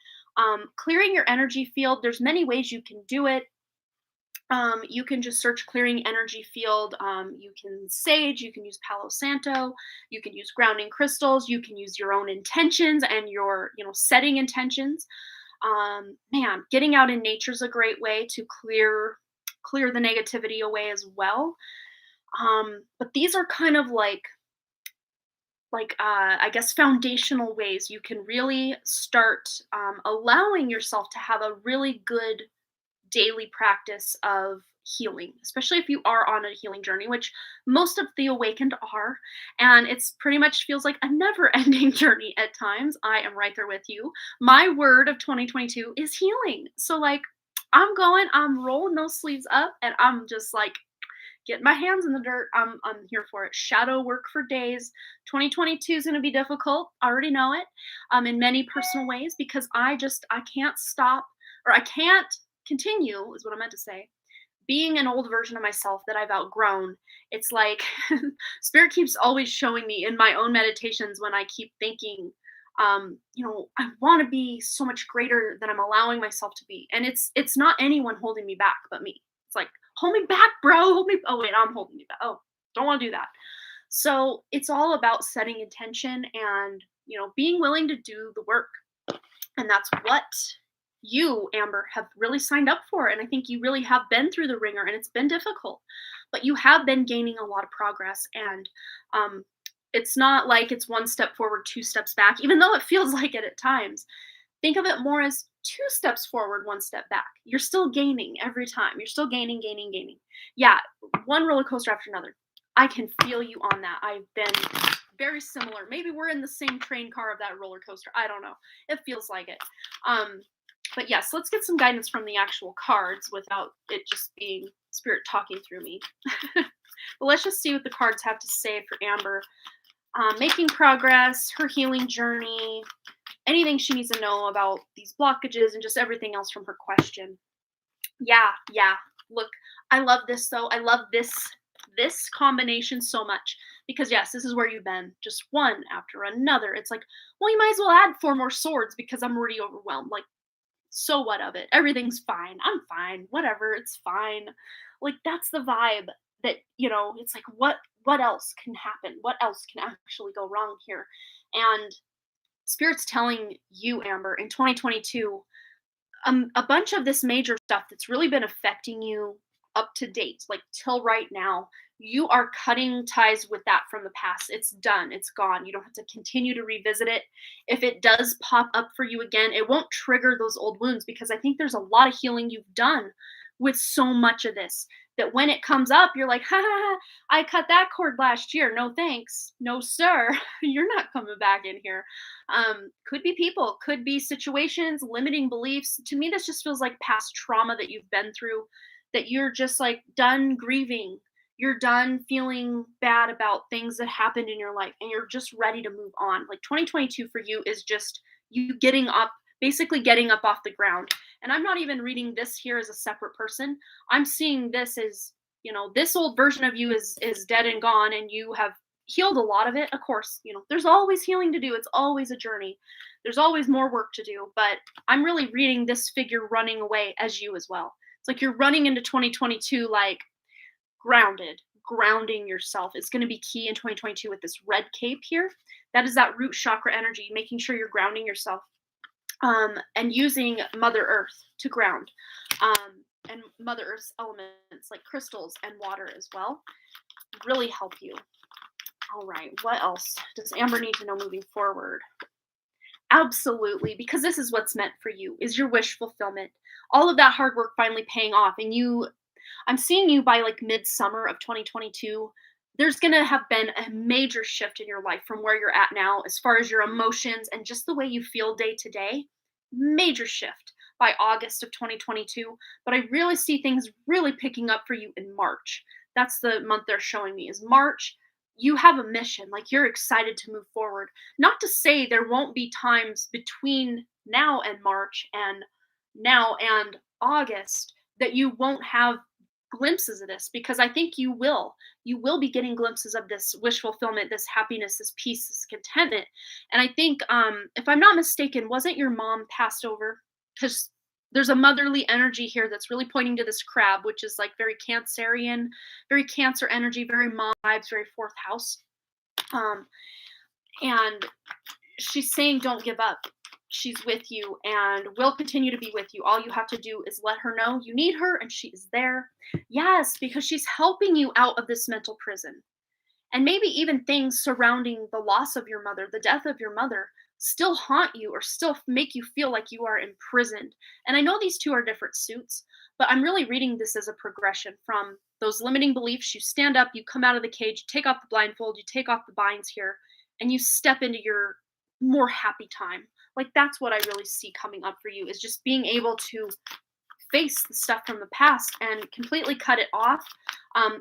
Speaker 1: Clearing your energy field, there's many ways you can do it. You can just search clearing energy field. You can sage, you can use Palo Santo, you can use grounding crystals, you can use your own intentions and your, setting intentions. Man, getting out in nature is a great way to clear the negativity away as well. But these are kind of like I guess foundational ways you can really start allowing yourself to have a really good daily practice of healing, especially if you are on a healing journey, which most of the awakened are. And it's pretty much feels like a never ending journey at times. I am right there with you. My word of 2022 is healing. So, I'm rolling those sleeves up and I'm just like, getting my hands in the dirt. I'm here for it. Shadow work for days. 2022 is going to be difficult. I already know it. In many personal ways because I can't stop or I can't continue is what I meant to say. Being an old version of myself that I've outgrown. It's like spirit keeps always showing me in my own meditations when I keep thinking I want to be so much greater than I'm allowing myself to be. And it's not anyone holding me back but me. It's like, hold me back, bro. Hold me. Oh, wait, I'm holding you back. Oh, don't want to do that. So it's all about setting intention and, being willing to do the work. And that's what you, Amber, have really signed up for. And I think you really have been through the ringer and it's been difficult, but you have been gaining a lot of progress. And it's not like it's one step forward, two steps back, even though it feels like it at times. Think of it more as two steps forward, one step back. You're still gaining every time. You're still gaining, gaining, gaining. Yeah, one roller coaster after another. I can feel you on that. I've been very similar. Maybe we're in the same train car of that roller coaster. I don't know. It feels like it. But yes, let's get some guidance from the actual cards without it just being spirit talking through me. But let's just see what the cards have to say for Amber. Making progress, her healing journey, anything she needs to know about these blockages and just everything else from her question. Yeah. Look, I love this though. I love this combination so much because yes, this is where you've been, just one after another. It's like, well, you might as well add 4 more swords because I'm already overwhelmed. Like, so what of it? Everything's fine. I'm fine. Whatever, it's fine. Like that's the vibe that, it's like what else can happen? What else can actually go wrong here? And Spirit's telling you, Amber, in 2022, a bunch of this major stuff that's really been affecting you up to date, like till right now, you are cutting ties with that from the past. It's done. It's gone. You don't have to continue to revisit it. If it does pop up for you again, it won't trigger those old wounds because I think there's a lot of healing you've done with so much of this that when it comes up, you're like, ha ha ha, I cut that cord last year. No thanks. No, sir. You're not coming back in here. Could be people, could be situations, limiting beliefs. To me, this just feels like past trauma that you've been through, that you're just like done grieving. You're done feeling bad about things that happened in your life and you're just ready to move on. Like 2022 for you is just you getting up, basically getting up off the ground. And I'm not even reading this here as a separate person. I'm seeing this as, this old version of you is dead and gone and you have healed a lot of it. Of course, there's always healing to do. It's always a journey. There's always more work to do, but I'm really reading this figure running away as you as well. It's like you're running into 2022 like grounding yourself is going to be key in 2022 with this red cape here. That is that root chakra energy, making sure you're grounding yourself and using Mother Earth to ground and Mother Earth's elements like crystals and water as well really help you. All right, what else does Amber need to know moving forward? Absolutely, because this is what's meant for you, is your wish fulfillment. All of that hard work finally paying off. And I'm seeing you by like midsummer of 2022. There's going to have been a major shift in your life from where you're at now, as far as your emotions and just the way you feel day to day. Major shift by August of 2022. But I really see things really picking up for you in March. That's the month they're showing me is March. You have a mission, like you're excited to move forward. Not to say there won't be times between now and March and now and August that you won't have glimpses of this, because I think you will be getting glimpses of this wish fulfillment, this happiness, this peace, this contentment. And I think if I'm not mistaken, wasn't your mom passed over? Because there's a motherly energy here that's really pointing to this crab, which is like very Cancerian, very Cancer energy, very mom vibes, very fourth house. And she's saying, don't give up. She's with you and will continue to be with you. All you have to do is let her know you need her and she is there. Yes, because she's helping you out of this mental prison. And maybe even things surrounding the loss of your mother, the death of your mother, still haunt you or still make you feel like you are imprisoned. And I know these two are different suits, but I'm really reading this as a progression from those limiting beliefs. You stand up, you come out of the cage, you take off the blindfold, you take off the binds here, and you step into your more happy time. Like that's what I really see coming up for you, is just being able to face the stuff from the past and completely cut it off,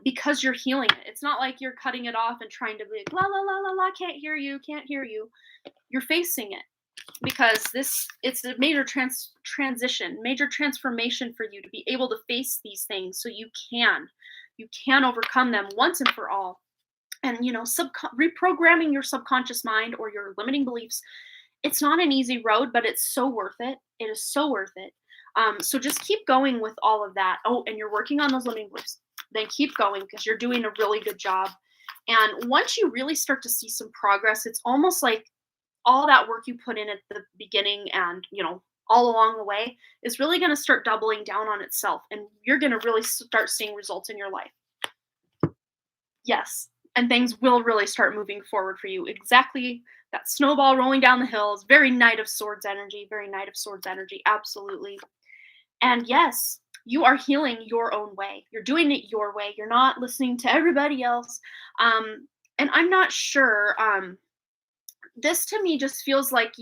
Speaker 1: because you're healing it. It's not like you're cutting it off and trying to be like, la la la la la, can't hear you, can't hear you. You're facing it because it's a major transition, major transformation for you to be able to face these things so you can overcome them once and for all. And reprogramming your subconscious mind or your limiting beliefs, it's not an easy road, but it's so worth it. It is so worth it. So just keep going with all of that. Oh, and you're working on those limiting beliefs. Then keep going because you're doing a really good job. And once you really start to see some progress, it's almost like all that work you put in at the beginning and, all along the way is really going to start doubling down on itself. And you're going to really start seeing results in your life. Yes. And things will really start moving forward for you. Exactly. That snowball rolling down the hills. Very Knight of Swords energy. Very Knight of Swords energy. Absolutely. And yes, you are healing your own way. You're doing it your way. You're not listening to everybody else. And I'm not sure. This to me just feels like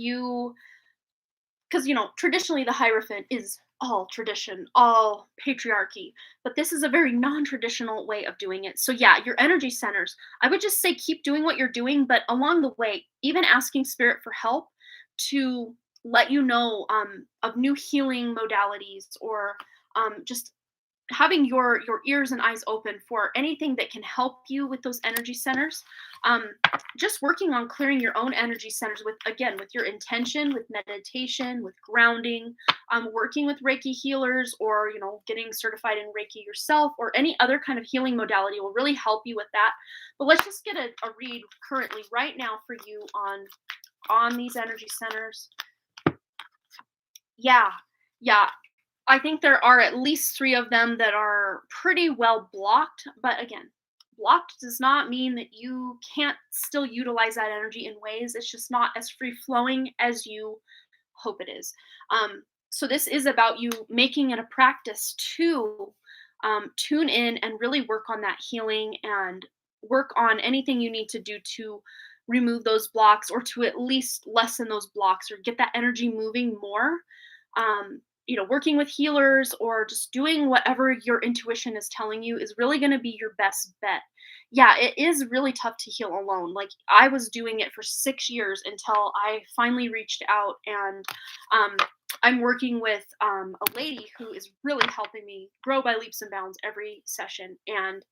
Speaker 1: because traditionally the Hierophant is all tradition, all patriarchy, but this is a very non-traditional way of doing it. So yeah, your energy centers, I would just say keep doing what you're doing, but along the way, even asking spirit for help to let you know of new healing modalities, or just having your ears and eyes open for anything that can help you with those energy centers. Just working on clearing your own energy centers with your intention, with meditation, with grounding, working with Reiki healers, or getting certified in Reiki yourself, or any other kind of healing modality will really help you with that. But let's just get a read currently right now for you on these energy centers. Yeah. I think there are at least 3 of them that are pretty well blocked. But again, blocked does not mean that you can't still utilize that energy in ways. It's just not as free flowing as you hope it is. So this is about you making it a practice to tune in and really work on that healing and work on anything you need to do to remove those blocks, or to at least lessen those blocks or get that energy moving more. Working with healers or just doing whatever your intuition is telling you is really going to be your best bet. Yeah, it is really tough to heal alone. Like I was doing it for 6 years until I finally reached out, and I'm working with a lady who is really helping me grow by leaps and bounds every session. And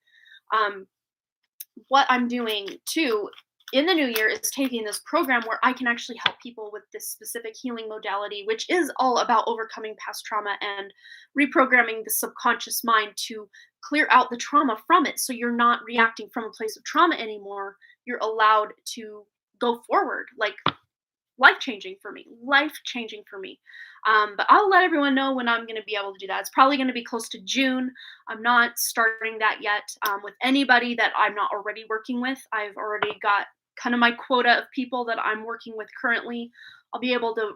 Speaker 1: what I'm doing too in the new year is taking this program where I can actually help people with this specific healing modality, which is all about overcoming past trauma and reprogramming the subconscious mind to clear out the trauma from it. So you're not reacting from a place of trauma anymore. You're allowed to go forward. Like life changing for me. But I'll let everyone know when I'm going to be able to do that. It's probably going to be close to June. I'm not starting that yet with anybody that I'm not already working with. I've already got kind of my quota of people that I'm working with currently. I'll be able to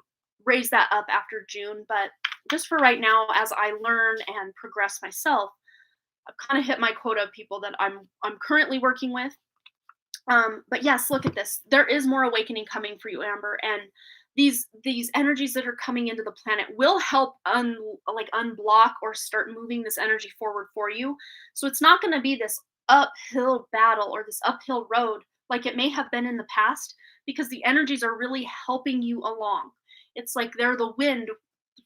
Speaker 1: raise that up after June. But just for right now, as I learn and progress myself, I've kind of hit my quota of people that I'm currently working with. But yes, look at this. There is more awakening coming for you, Amber, and these energies that are coming into the planet will help unblock or start moving this energy forward for you. So it's not going to be this uphill battle or this uphill road like it may have been in the past, because the energies are really helping you along. It's like they're the wind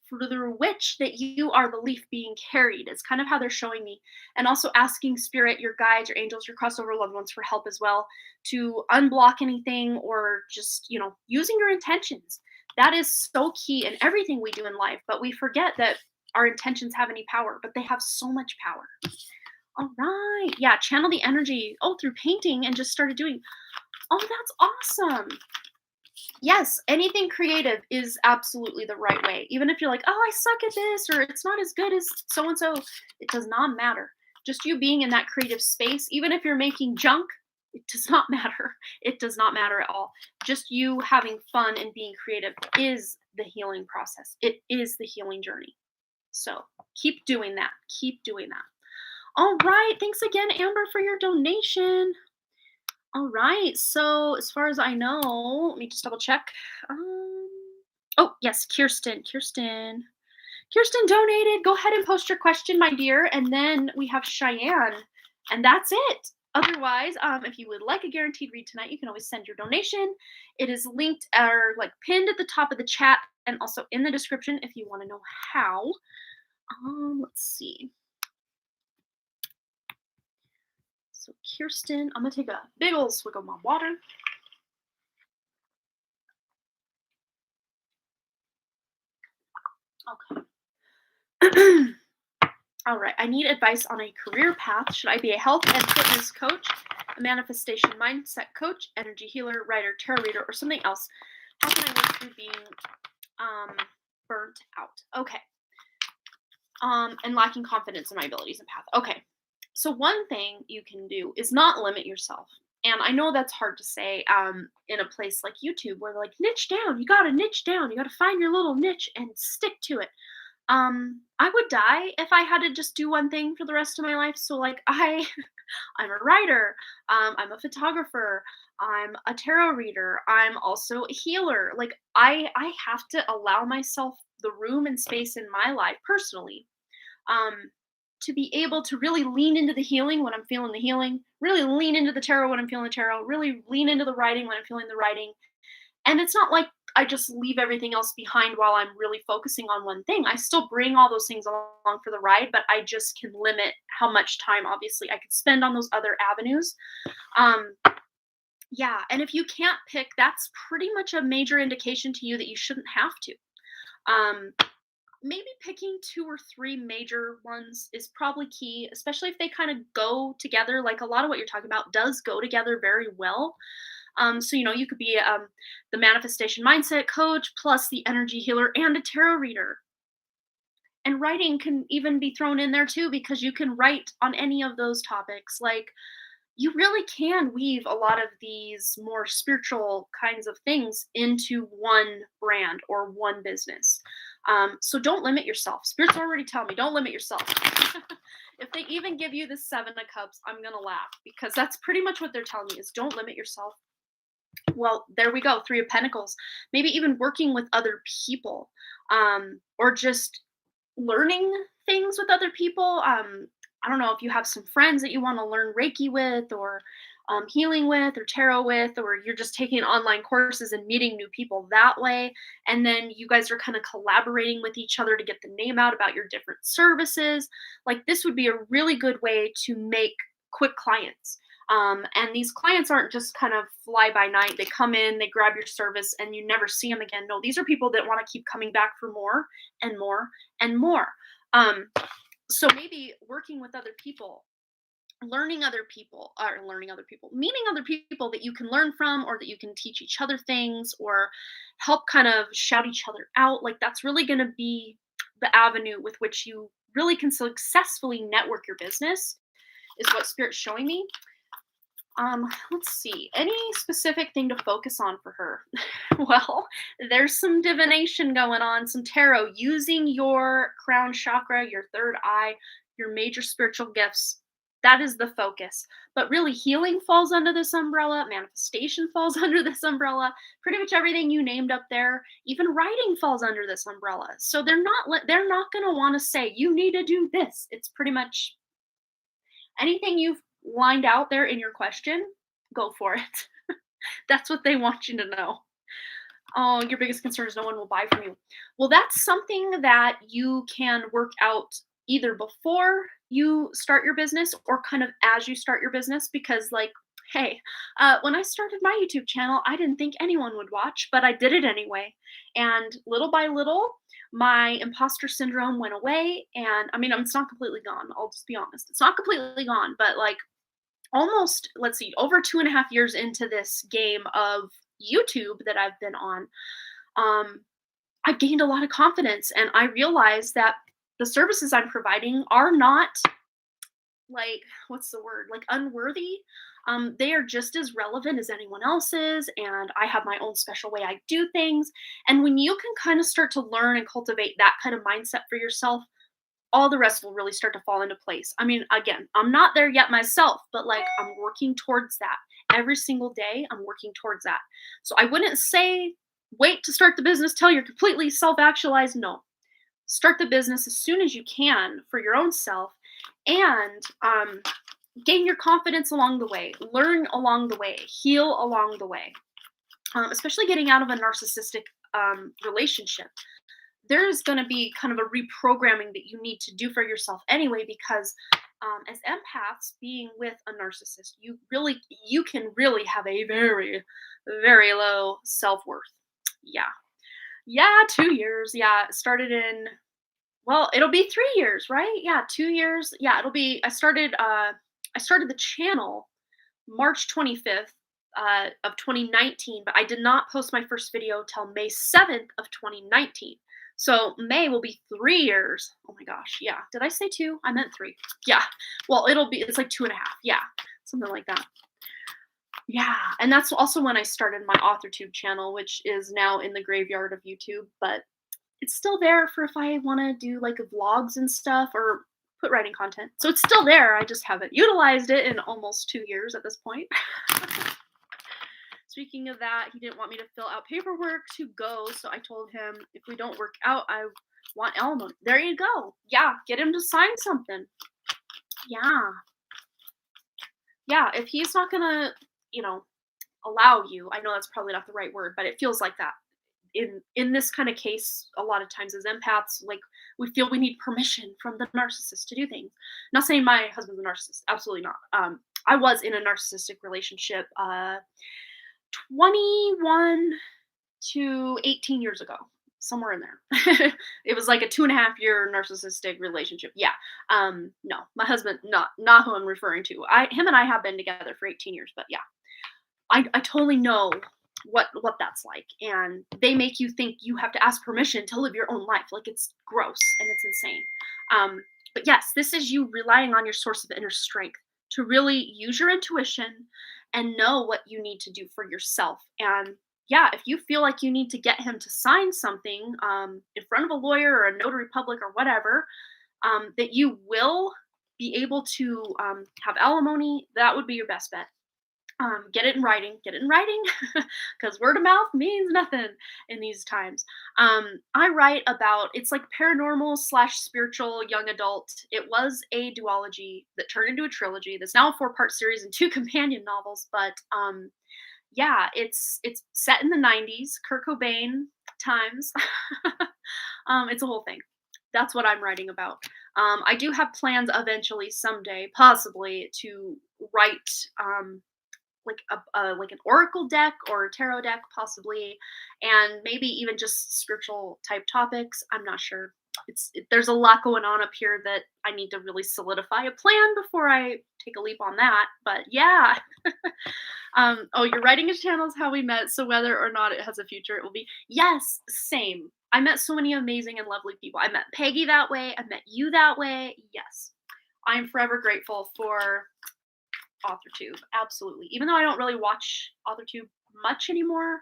Speaker 1: through which that you are the leaf being carried. It's kind of how they're showing me. And also asking spirit, your guides, your angels, your crossover loved ones for help as well to unblock anything, or just, using your intentions. That is so key in everything we do in life, but we forget that our intentions have any power, but they have so much power. All right. Yeah, channel the energy. Oh, through painting, and just started doing. Oh, that's awesome. Yes, anything creative is absolutely the right way. Even if you're like, oh, I suck at this, or it's not as good as so and so, it does not matter. Just you being in that creative space, even if you're making junk, It does not matter. It does not matter at all. Just you having fun and being creative is the healing process. It is the healing journey. So keep doing that. Keep doing that. All right. Thanks again, Amber, for your donation. All right. So as far as I know, let me just double check. Oh, yes, Kirsten. Kirsten donated. Go ahead and post your question, my dear. And then we have Cheyenne. And that's it. Otherwise, if you would like a guaranteed read tonight, you can always send your donation. It is linked or like pinned at the top of the chat and also in the description if you want to know how. Let's see. So Kirsten, I'm gonna take a big old swig of my water. Okay. All right. I need advice on a career path. Should I be a health and fitness coach, a manifestation mindset coach, energy healer, writer, tarot reader, or something else? How can I work through being burnt out? Okay. And lacking confidence in my abilities and path. Okay. So one thing you can do is not limit yourself. And I know that's hard to say in a place like YouTube where they're like, niche down. You got to niche down. You got to find your little niche and stick to it. I would die if I had to just do one thing for the rest of my life. So like I'm a writer, I'm a photographer, I'm a tarot reader, I'm also a healer. Like I have to allow myself the room and space in my life personally to be able to really lean into the healing when I'm feeling the healing, really lean into the tarot when I'm feeling the tarot, really lean into the writing when I'm feeling the writing. And it's not like I just leave everything else behind while I'm really focusing on one thing. I still bring all those things along for the ride, but I just can limit how much time, obviously, I could spend on those other avenues. Yeah, and if you can't pick, that's pretty much a major indication to you that you shouldn't have to. Maybe picking 2 or 3 major ones is probably key, especially if they kind of go together. Like a lot of what you're talking about does go together very well. So, you could be the manifestation mindset coach plus the energy healer and a tarot reader. And writing can even be thrown in there too, because you can write on any of those topics. Like, you really can weave a lot of these more spiritual kinds of things into one brand or one business. So don't limit yourself. Spirits already tell me, don't limit yourself. If they even give you the 7 of Cups, I'm going to laugh because that's pretty much what they're telling me is don't limit yourself. Well, there we go. 3 of Pentacles. Maybe even working with other people or just learning things with other people. I don't know if you have some friends that you want to learn Reiki with or healing with or tarot with, or you're just taking online courses and meeting new people that way. And then you guys are kind of collaborating with each other to get the name out about your different services. Like this would be a really good way to make quick clients. And these clients aren't just kind of fly by night. They come in, they grab your service, and you never see them again. No, these are people that want to keep coming back for more and more and more. So maybe working with other people, meeting other people that you can learn from or that you can teach each other things or help kind of shout each other out. Like that's really going to be the avenue with which you really can successfully network your business is what Spirit's showing me. Let's see. Any specific thing to focus on for her? Well, there's some divination going on, some tarot, using your crown chakra, your third eye, your major spiritual gifts. That is the focus. But really, healing falls under this umbrella. Manifestation falls under this umbrella. Pretty much everything you named up there, even writing falls under this umbrella. So they're not going to want to say you need to do this. It's pretty much anything you've lined out there in your question, go for it. That's what they want you to know. Oh, your biggest concern is no one will buy from you. Well, that's something that you can work out either before you start your business or kind of as you start your business, because like, hey, when I started my YouTube channel, I didn't think anyone would watch, but I did it anyway. And little by little, my imposter syndrome went away. And I mean, it's not completely gone. I'll just be honest. It's not completely gone, but like almost, let's see, over 2.5 years into this game of YouTube that I've been on, I gained a lot of confidence and I realized that the services I'm providing are not like, what's the word? Like, unworthy. They are just as relevant as anyone else's, and I have my own special way I do things. And when you can kind of start to learn and cultivate that kind of mindset for yourself, all the rest will really start to fall into place. I mean, again, I'm not there yet myself, but like I'm working towards that. Every single day, I'm working towards that. So I wouldn't say wait to start the business till you're completely self actualized. No, start the business as soon as you can for your own self, and gain your confidence along the way, learn along the way, heal along the way, especially getting out of a narcissistic relationship. There's going to be kind of a reprogramming that you need to do for yourself anyway, because as empaths, being with a narcissist, you can really have a very, very low self-worth. Yeah. Yeah, 2 years. Yeah, it started in, well, it'll be 3 years, right? Yeah, 2 years. Yeah, it'll be. I started the channel March 25th of 2019, but I did not post my first video till May 7th of 2019. So May will be 3 years. Oh my gosh, yeah. Did I say two? I meant three. Yeah. Well, it's like 2.5. Yeah, something like that. Yeah, and that's also when I started my AuthorTube channel, which is now in the graveyard of YouTube, but it's still there for if I want to do like vlogs and stuff or put writing content. So it's still there. I just haven't utilized it in almost 2 years at this point. Speaking of that, he didn't want me to fill out paperwork to go, so I told him if we don't work out, I want alimony. There you go. Yeah, get him to sign something. Yeah. Yeah, if he's not gonna, allow you, I know that's probably not the right word, but it feels like that. In this kind of case, a lot of times as empaths, like we feel we need permission from the narcissist to do things. Not saying my husband's a narcissist, absolutely not. I was in a narcissistic relationship 21 to 18 years ago, somewhere in there. It was like a 2.5 year narcissistic relationship. Yeah. No, my husband, not who I'm referring to. Him and I have been together for 18 years, but yeah, I totally know what that's like, and they make you think you have to ask permission to live your own life. Like it's gross and it's insane. But yes, this is you relying on your source of inner strength to really use your intuition and know what you need to do for yourself. And yeah, if you feel like you need to get him to sign something in front of a lawyer or a notary public or whatever, that you will be able to have alimony, that would be your best bet. Get it in writing. Get it in writing, because word of mouth means nothing in these times. I write about, it's like paranormal slash spiritual young adult. It was a duology that turned into a trilogy. That's now a 4-part series and 2 companion novels. But yeah, it's set in the 90s, Kurt Cobain times. It's a whole thing. That's what I'm writing about. I do have plans eventually, someday, possibly, to write like like an oracle deck or a tarot deck, possibly, and maybe even just spiritual type topics. I'm not sure. There's a lot going on up here that I need to really solidify a plan before I take a leap on that. But yeah. Oh, your writing a channel is how we met. So whether or not it has a future, it will be. Yes, same. I met so many amazing and lovely people. I met Peggy that way. I met you that way. Yes, I'm forever grateful for AuthorTube, absolutely. Even though I don't really watch AuthorTube much anymore,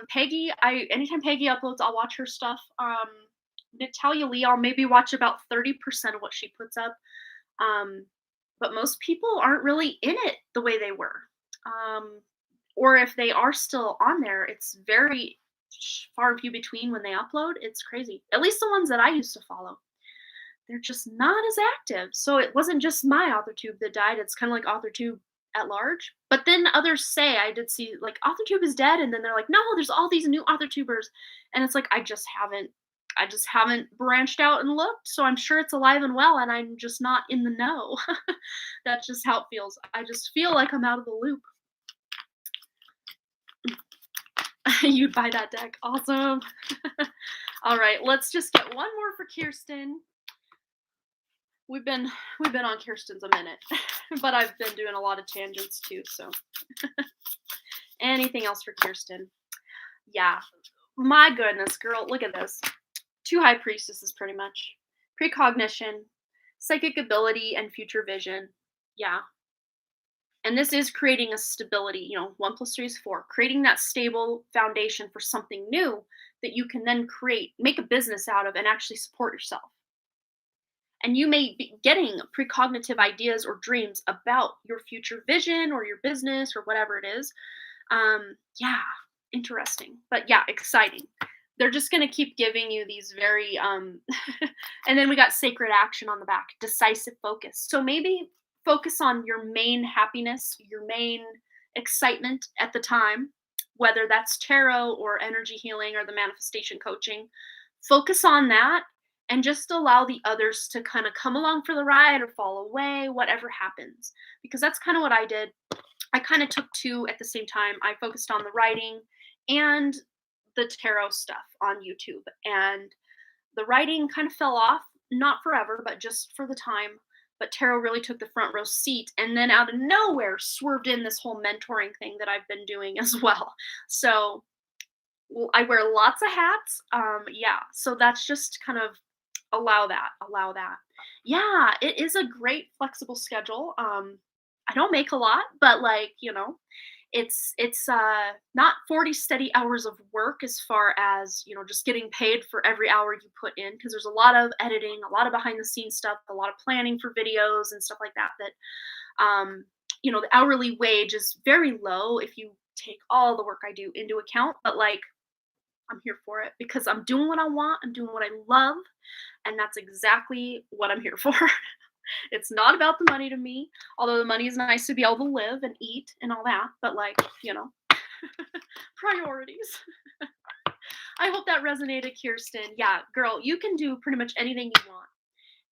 Speaker 1: Peggy, anytime Peggy uploads, I'll watch her stuff. Natalia Lee, I'll maybe watch about 30% of what she puts up. But most people aren't really in it the way they were. Or if they are still on there, it's very far and few between when they upload. It's crazy. At least the ones that I used to follow. They're just not as active. So it wasn't just my AuthorTube that died. It's kind of like AuthorTube at large. But then others say, I did see like AuthorTube is dead, and then they're like, no, there's all these new AuthorTubers, and it's like I just haven't branched out and looked. So I'm sure it's alive and well, and I'm just not in the know. That's just how it feels. I just feel like I'm out of the loop. You'd buy that deck. Awesome. All right, let's just get one more for Kirsten. We've been on Kirsten's a minute, but I've been doing a lot of tangents too, so. Anything else for Kirsten? Yeah. My goodness, girl, look at this. 2 high priestesses, pretty much. Precognition, Psychic ability and future vision. Yeah. And this is creating a stability, 1 plus 3 is 4, creating that stable foundation for something new that you can then make a business out of and actually support yourself. And you may be getting precognitive ideas or dreams about your future vision or your business or whatever it is. Yeah, interesting. But yeah, exciting. They're just going to keep giving you these very and then we got sacred action on the back, decisive focus. So maybe focus on your main happiness, your main excitement at the time, whether that's tarot or energy healing or the manifestation coaching. Focus on that and just allow the others to kind of come along for the ride or fall away, whatever happens. Because that's kind of what I did. I kind of took two at the same time. I focused on the writing and the tarot stuff on YouTube. And the writing kind of fell off, not forever, but just for the time. But tarot really took the front row seat. And then out of nowhere swerved in this whole mentoring thing that I've been doing as well. So I wear lots of hats. Yeah. So that's just kind of allow that. Yeah, it is a great flexible schedule. I don't make a lot, but like, it's not 40 steady hours of work as far as, just getting paid for every hour you put in, because there's a lot of editing, a lot of behind the scenes stuff, a lot of planning for videos and stuff like that, the hourly wage is very low if you take all the work I do into account, but like I'm here for it because I'm doing what I want, I'm doing what I love, and that's exactly what I'm here for. It's not about the money to me, although the money is nice to be able to live and eat and all that, but like, priorities. I hope that resonated, Kirsten. Yeah, girl, you can do pretty much anything you want.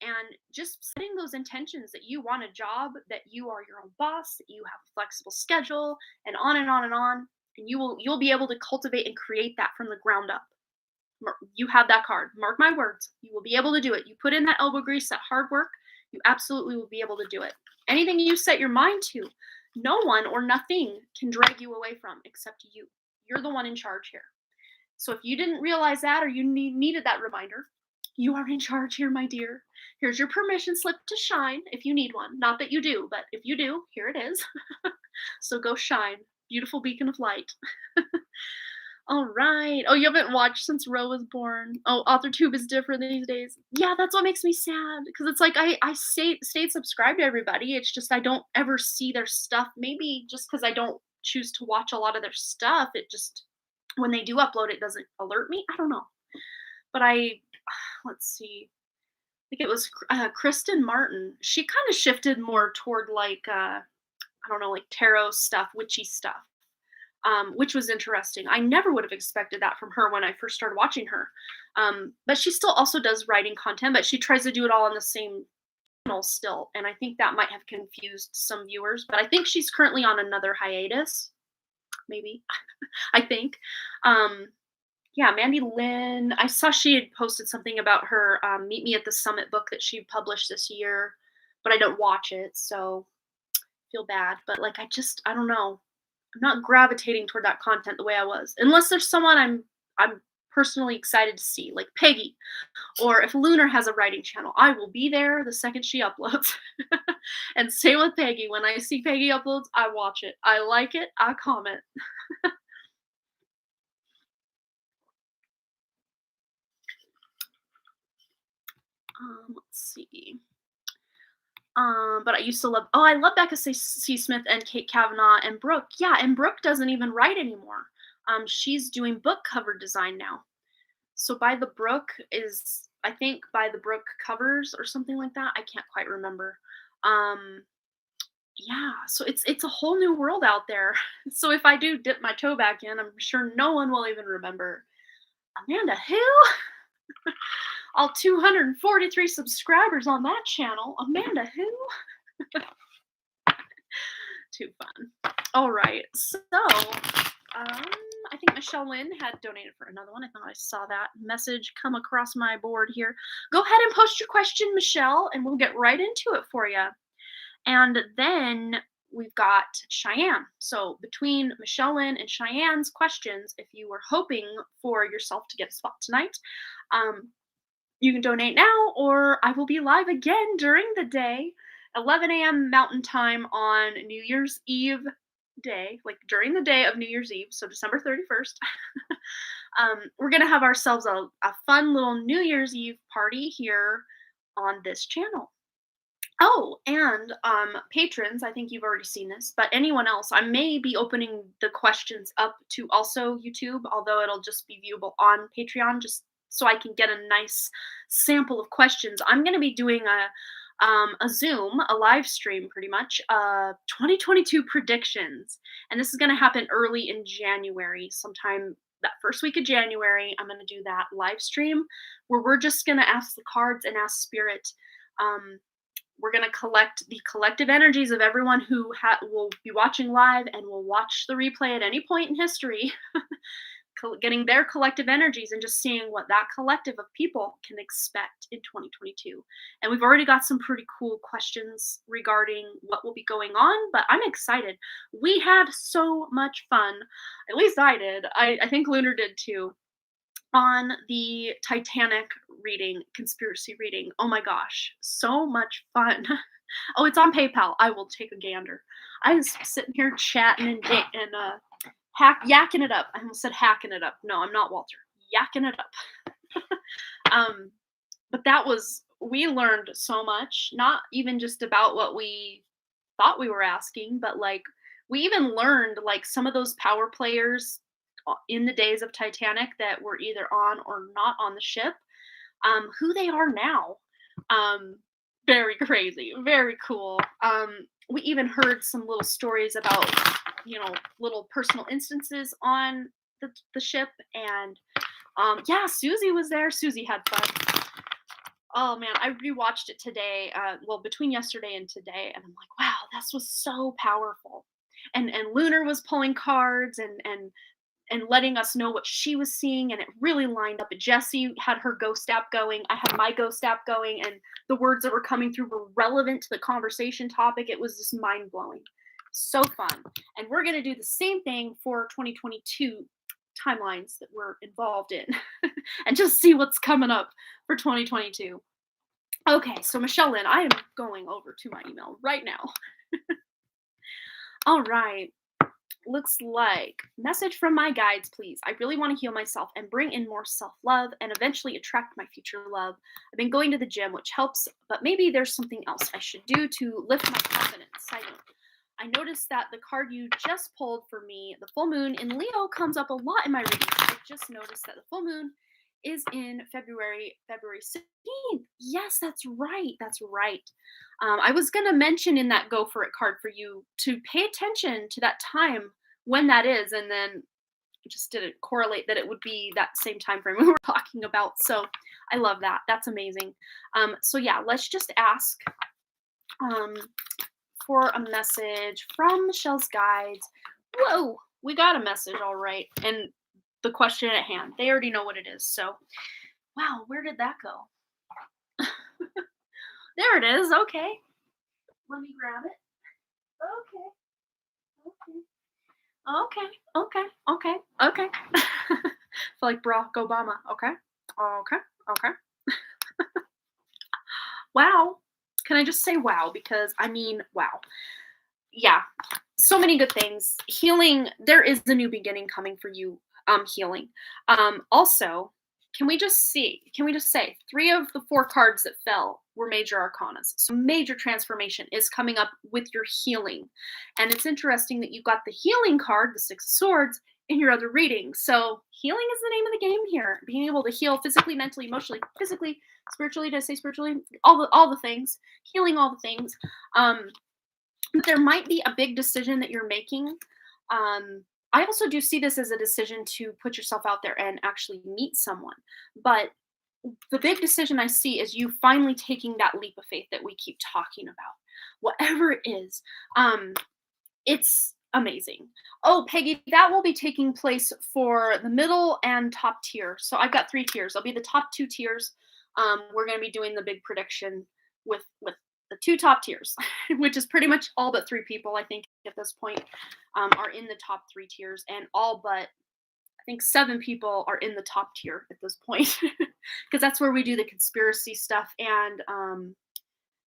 Speaker 1: And just setting those intentions that you want a job, that you are your own boss, that you have a flexible schedule, and on and on and on, and you'll be able to cultivate and create that from the ground up. You have that card. Mark my words. You will be able to do it. You put in that elbow grease, that hard work, you absolutely will be able to do it. Anything you set your mind to, no one or nothing can drag you away from except you. You're the one in charge here. So if you didn't realize that or you needed that reminder, you are in charge here, my dear. Here's your permission slip to shine if you need one. Not that you do, but if you do, here it is. So go shine. Beautiful beacon of light. All right. Oh, you haven't watched since Ro was born. Oh, AuthorTube is different these days. Yeah, that's what makes me sad because it's like I stayed subscribed to everybody. It's just I don't ever see their stuff. Maybe just because I don't choose to watch a lot of their stuff, it just when they do upload, it doesn't alert me. I don't know. But let's see. I think it was Kristen Martin. She kind of shifted more toward like I don't know, like tarot stuff, witchy stuff. Which was interesting. I never would have expected that from her when I first started watching her. But she still also does writing content, but she tries to do it all on the same channel still. And I think that might have confused some viewers, but I think she's currently on another hiatus. Maybe, I think. Yeah, Mandy Lynn. I saw she had posted something about her Meet Me at the Summit book that she published this year, but I don't watch it, so I feel bad. But like, I don't know. I'm not gravitating toward that content the way I was, unless there's someone I'm personally excited to see, like Peggy, or if Lunar has a writing channel, I will be there the second she uploads. And same with Peggy. When I see Peggy uploads, I watch it. I like it. I comment. Let's see. But I used to love. Oh, I love Becca C. Smith and Kate Kavanaugh and Brooke. Yeah, and Brooke doesn't even write anymore. She's doing book cover design now. So by the Brook is, I think, by the Brook covers or something like that. I can't quite remember. Yeah, so it's a whole new world out there. So if I do dip my toe back in, I'm sure no one will even remember. Amanda who? All 243 subscribers on that channel. Amanda who? Too fun. All right, so I think Michelle Lynn had donated for another one. I thought I saw that message come across my board here. Go ahead and post your question, Michelle, and we'll get right into it for you. And then we've got Cheyenne. So between Michelle Lynn and Cheyenne's questions, if you were hoping for yourself to get a spot tonight, you can donate now or I will be live again during the day, 11 a.m. Mountain Time on New Year's Eve day, like during the day of New Year's Eve, so December 31st. We're going to have ourselves a fun little New Year's Eve party here on this channel. Oh, and patrons, I think you've already seen this, but anyone else, I may be opening the questions up to also YouTube, although it'll just be viewable on Patreon, just so I can get a nice sample of questions. I'm going to be doing a Zoom, a live stream pretty much, 2022 predictions. And this is going to happen early in January, sometime that first week of January. I'm going to do that live stream where we're just going to ask the cards and ask Spirit. We're going to collect the collective energies of everyone who will be watching live and will watch the replay at any point in history, getting their collective energies and just seeing what that collective of people can expect in 2022. And we've already got some pretty cool questions regarding what will be going on, but I'm excited. We had so much fun. At least I did. I think Lunar did too. On the Titanic reading, conspiracy reading. Oh my gosh, so much fun. Oh, it's on PayPal. I will take a gander. I was sitting here chatting and yakking it up. I almost said hacking it up. No, I'm not Walter. Yakking it up. But we learned so much, not even just about what we thought we were asking, but like we even learned like some of those power players in the days of Titanic that were either on or not on the ship, who they are now. Very crazy, very cool. We even heard some little stories about, little personal instances on the ship, and yeah, Susie was there. Susie had fun. Oh man, I rewatched it today. Between yesterday and today, and I'm like, wow, this was so powerful. And Lunar was pulling cards and letting us know what she was seeing, and it really lined up. Jessie had her ghost app going. I had my ghost app going, and the words that were coming through were relevant to the conversation topic. It was just mind-blowing. So fun. And we're going to do the same thing for 2022 timelines that we're involved in and just see what's coming up for 2022. Okay, so Michelle Lynn, I am going over to my email right now. All right. Looks like message from my guides, please. I really want to heal myself and bring in more self-love and eventually attract my future love. I've been going to the gym, which helps, but maybe there's something else I should do to lift my confidence. Side note, I noticed that the card you just pulled for me, the full moon in Leo, comes up a lot in my readings. I just noticed that the full moon is in February 16th. Yes, that's right. That's right. I was going to mention in that Go For It card for you to pay attention to that time when that is, and then just didn't correlate that it would be that same time frame we were talking about. So I love that. That's amazing. So yeah, let's just ask for a message from Michelle's guides. Whoa, we got a message, all right. And the question at hand, they already know what it is. So, wow, where did that go? There it is. Okay. Let me grab it. Okay. Feel like Barack Obama. Okay. Wow. Can I just say wow? Because I mean, wow. Yeah. So many good things. Healing. There is a new beginning coming for you. Healing. Also, can we just say 3 of the 4 cards that fell were major arcanas. So major transformation is coming up with your healing. And it's interesting that you got the healing card, the 6 of Swords, in your other reading. So healing is the name of the game here. Being able to heal physically, mentally, emotionally, physically, spiritually. Did I say spiritually? All the things. Healing all the things. But there might be a big decision that you're making. I also do see this as a decision to put yourself out there and actually meet someone. But the big decision I see is you finally taking that leap of faith that we keep talking about. Whatever it is, it's amazing. Oh, Peggy, that will be taking place for the middle and top tier. So I've got 3 tiers. I'll be the top 2 tiers. We're going to be doing the big prediction with the 2 top tiers, which is pretty much all but 3 people, I think, at this point, are in the top 3 tiers, and all but, I think, 7 people are in the top tier at this point. because that's where we do the conspiracy stuff. And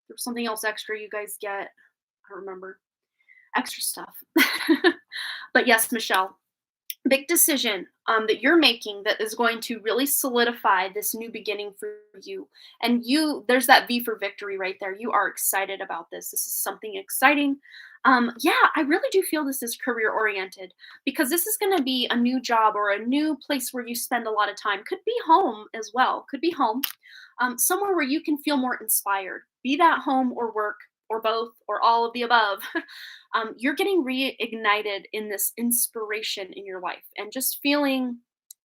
Speaker 1: there's something else extra you guys get. I don't remember. Extra stuff. But yes, Michelle, big decision that you're making that is going to really solidify this new beginning for you. And there's that V for victory right there. You are excited about this. This is something exciting. Yeah, I really do feel this is career oriented, because this is going to be a new job or a new place where you spend a lot of time. Could be home as well. Could be home. Somewhere where you can feel more inspired, be that home or work or both or all of the above. You're getting reignited in this inspiration in your life and just feeling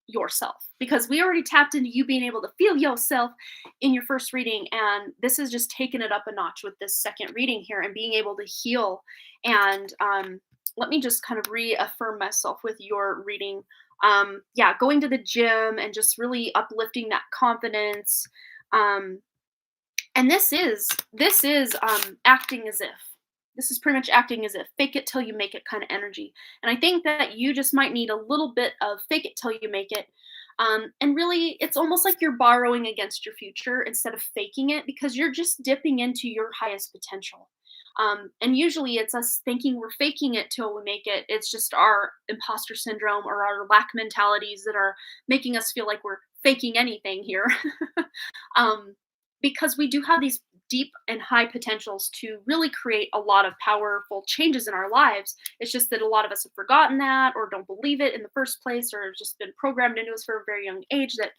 Speaker 1: yourself, because we already tapped into you being able to feel yourself in your first reading, and this is just taking it up a notch with this second reading here and being able to heal. And let me just kind of reaffirm myself with your reading. Yeah, going to the gym and just really uplifting that confidence. And this is acting as if. This is pretty much acting as if, fake it till you make it kind of energy. And I think that you just might need a little bit of fake it till you make it. And really, it's almost like you're borrowing against your future instead of faking it, because you're just dipping into your highest potential. And usually it's us thinking we're faking it till we make it. It's just our imposter syndrome or our lack mentalities that are making us feel like we're faking anything here. Because we do have these deep and high potentials to really create a lot of powerful changes in our lives. It's just that a lot of us have forgotten that, or don't believe it in the first place, or have just been programmed into us for a very young age that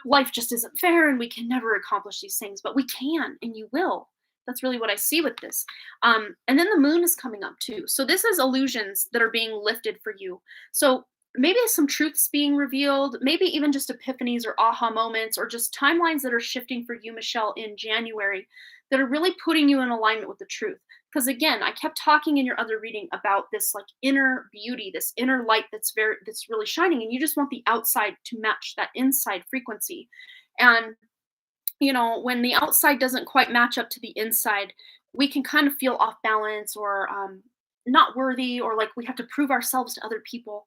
Speaker 1: life just isn't fair and we can never accomplish these things. But we can, and you will. That's really what I see with this. And then the moon is coming up too. So this is illusions that are being lifted for you. So maybe some truths being revealed, maybe even just epiphanies or aha moments, or just timelines that are shifting for you, Michelle, in January, that are really putting you in alignment with the truth. Because again, I kept talking in your other reading about this like inner beauty, this inner light that's really shining, and you just want the outside to match that inside frequency. And when the outside doesn't quite match up to the inside, we can kind of feel off balance, or not worthy, or like we have to prove ourselves to other people.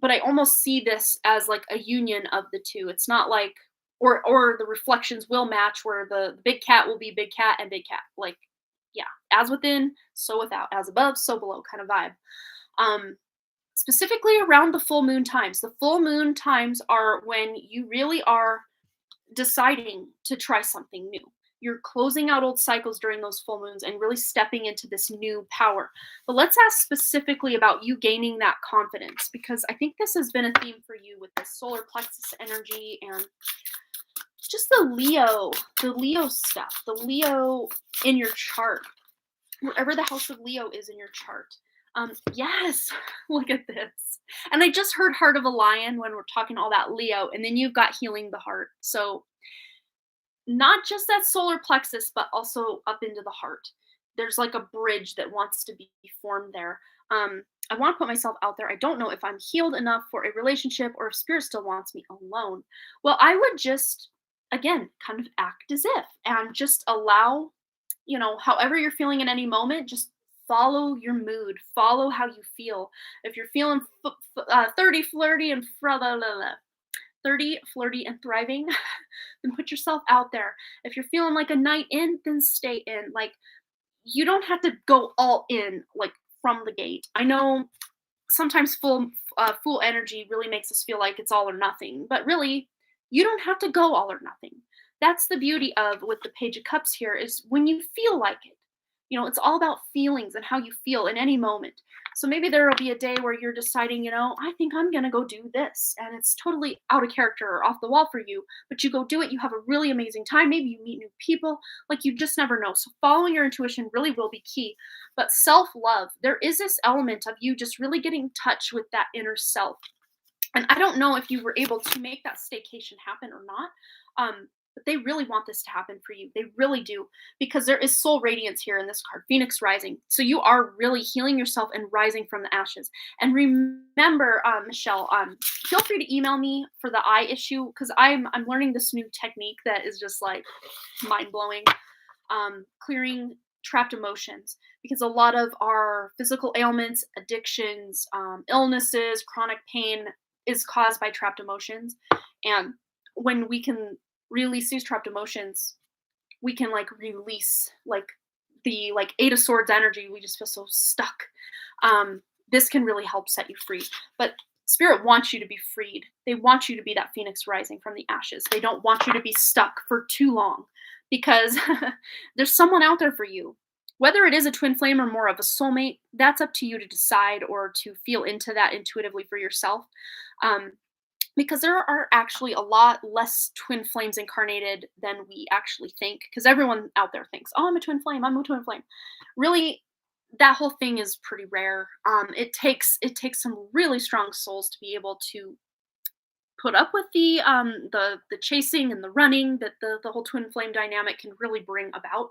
Speaker 1: But I almost see this as like a union of the two. It's not like, or the reflections will match, where the big cat will be big cat and big cat. Like, yeah, as within, so without, as above, so below kind of vibe. Specifically around the full moon times. The full moon times are when you really are deciding to try something new. You're closing out old cycles during those full moons and really stepping into this new power. But let's ask specifically about you gaining that confidence, because I think this has been a theme for you with this solar plexus energy and just the Leo stuff, the Leo in your chart, wherever the house of Leo is in your chart. Yes, look at this. And I just heard Heart of a Lion when we're talking all that Leo, and then you've got healing the heart. So not just that solar plexus, but also up into the heart. There's like a bridge that wants to be formed there. I want to put myself out there. I don't know if I'm healed enough for a relationship, or if spirit still wants me alone. Well, I would just, again, kind of act as if, and just allow, however you're feeling in any moment, just follow your mood, follow how you feel. If you're feeling 30, flirty, and 30, flirty, and thriving, then put yourself out there. If you're feeling like a night in, then stay in. Like, you don't have to go all in, like, from the gate. I know sometimes full energy really makes us feel like it's all or nothing, but really, you don't have to go all or nothing. That's the beauty of with the Page of Cups here, is when you feel like it. It's all about feelings and how you feel in any moment. So maybe there will be a day where you're deciding, I think I'm going to go do this. And it's totally out of character or off the wall for you, but you go do it. You have a really amazing time. Maybe you meet new people. Like, you just never know. So following your intuition really will be key. But self-love, there is this element of you just really getting in touch with that inner self. And I don't know if you were able to make that staycation happen or not. But they really want this to happen for you. They really do, because there is soul radiance here in this card, Phoenix rising. So you are really healing yourself and rising from the ashes. And remember, Michelle, feel free to email me for the eye issue, because I'm learning this new technique that is just like mind blowing. Clearing trapped emotions, because a lot of our physical ailments, addictions, illnesses, chronic pain is caused by trapped emotions. And when we can release these trapped emotions, we can like release like the like Eight of Swords energy. We just feel so stuck. This can really help set you free. But Spirit wants you to be freed. They want you to be that phoenix rising from the ashes. They don't want you to be stuck for too long because there's someone out there for you. Whether it is a twin flame or more of a soulmate, that's up to you to decide or to feel into that intuitively for yourself. Um, because there are actually a lot less twin flames incarnated than we actually think. Because everyone out there thinks, "Oh, I'm a twin flame. I'm a twin flame." Really, that whole thing is pretty rare. It takes some really strong souls to be able to put up with the chasing and the running that the whole twin flame dynamic can really bring about.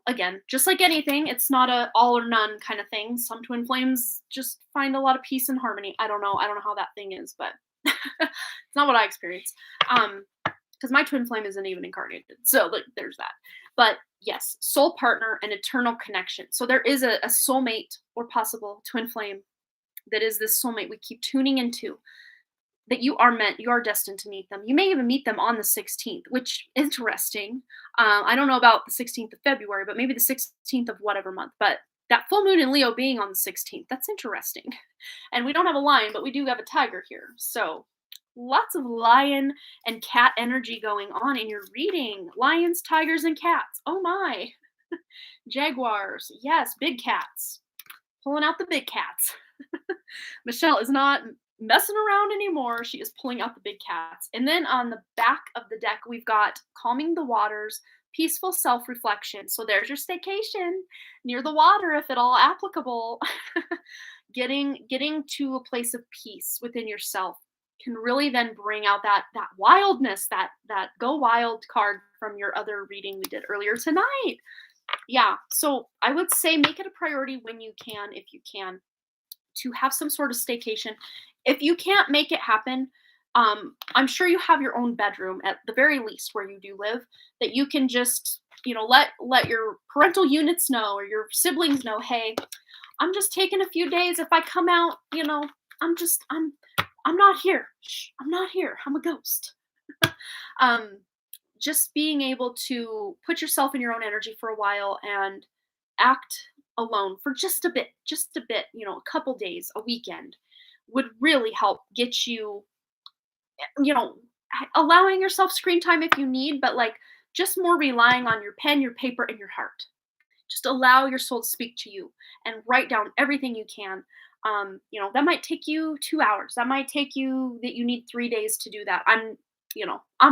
Speaker 1: Again, just like anything, it's not a all or none kind of thing. Some twin flames just find a lot of peace and harmony. I don't know how that thing is, but it's not what I experience. Because my twin flame isn't even incarnated. So like, there's that. But yes, soul partner and eternal connection. So there is a soulmate or possible twin flame that is this soulmate we keep tuning into, that you are destined to meet them. You may even meet them on the 16th, which is interesting. I don't know about the 16th of February, but maybe the 16th of whatever month. But that full moon in Leo being on the 16th, that's interesting. And we don't have a lion, but we do have a tiger here. So lots of lion and cat energy going on in your reading. Lions, tigers, and cats. Oh my. Jaguars. Yes, big cats. Pulling out the big cats. Michelle is not messing around anymore. She is pulling out the big cats. And then on the back of the deck, we've got calming the waters, peaceful self-reflection. So there's your staycation near the water, if at all applicable. getting to a place of peace within yourself can really then bring out that wildness, that go wild card from your other reading we did earlier tonight. Yeah, so I would say make it a priority when you can, if you can, to have some sort of staycation. If you can't make it happen, I'm sure you have your own bedroom at the very least where you do live, that you can just, let your parental units know or your siblings know, hey, I'm just taking a few days. If I come out, I'm not here. Shh, I'm not here. I'm a ghost. um, just being able to put yourself in your own energy for a while and act alone for just a bit, a couple days, a weekend, would really help get you, allowing yourself screen time if you need, but like just more relying on your pen, your paper, and your heart. Just allow your soul to speak to you and write down everything you can. That might take you 2 hours. That might take you that you need 3 days to do that. I'm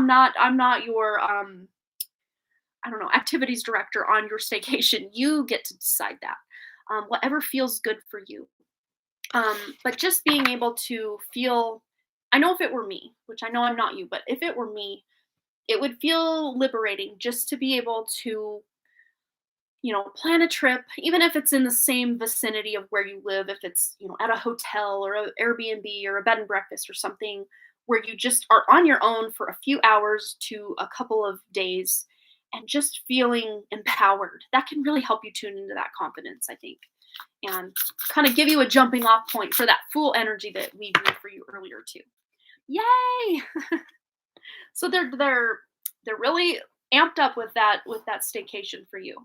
Speaker 1: not your I don't know, activities director on your staycation. You get to decide that. Whatever feels good for you. But just being able to feel, I know if it were me, which I know I'm not you, but if it were me, it would feel liberating just to be able to, plan a trip, even if it's in the same vicinity of where you live, if it's, at a hotel or an Airbnb or a bed and breakfast or something where you just are on your own for a few hours to a couple of days and just feeling empowered. That can really help you tune into that confidence, I think, and kind of give you a jumping off point for that Fool energy that we drew for you earlier too. Yay! So they're really amped up with that staycation for you.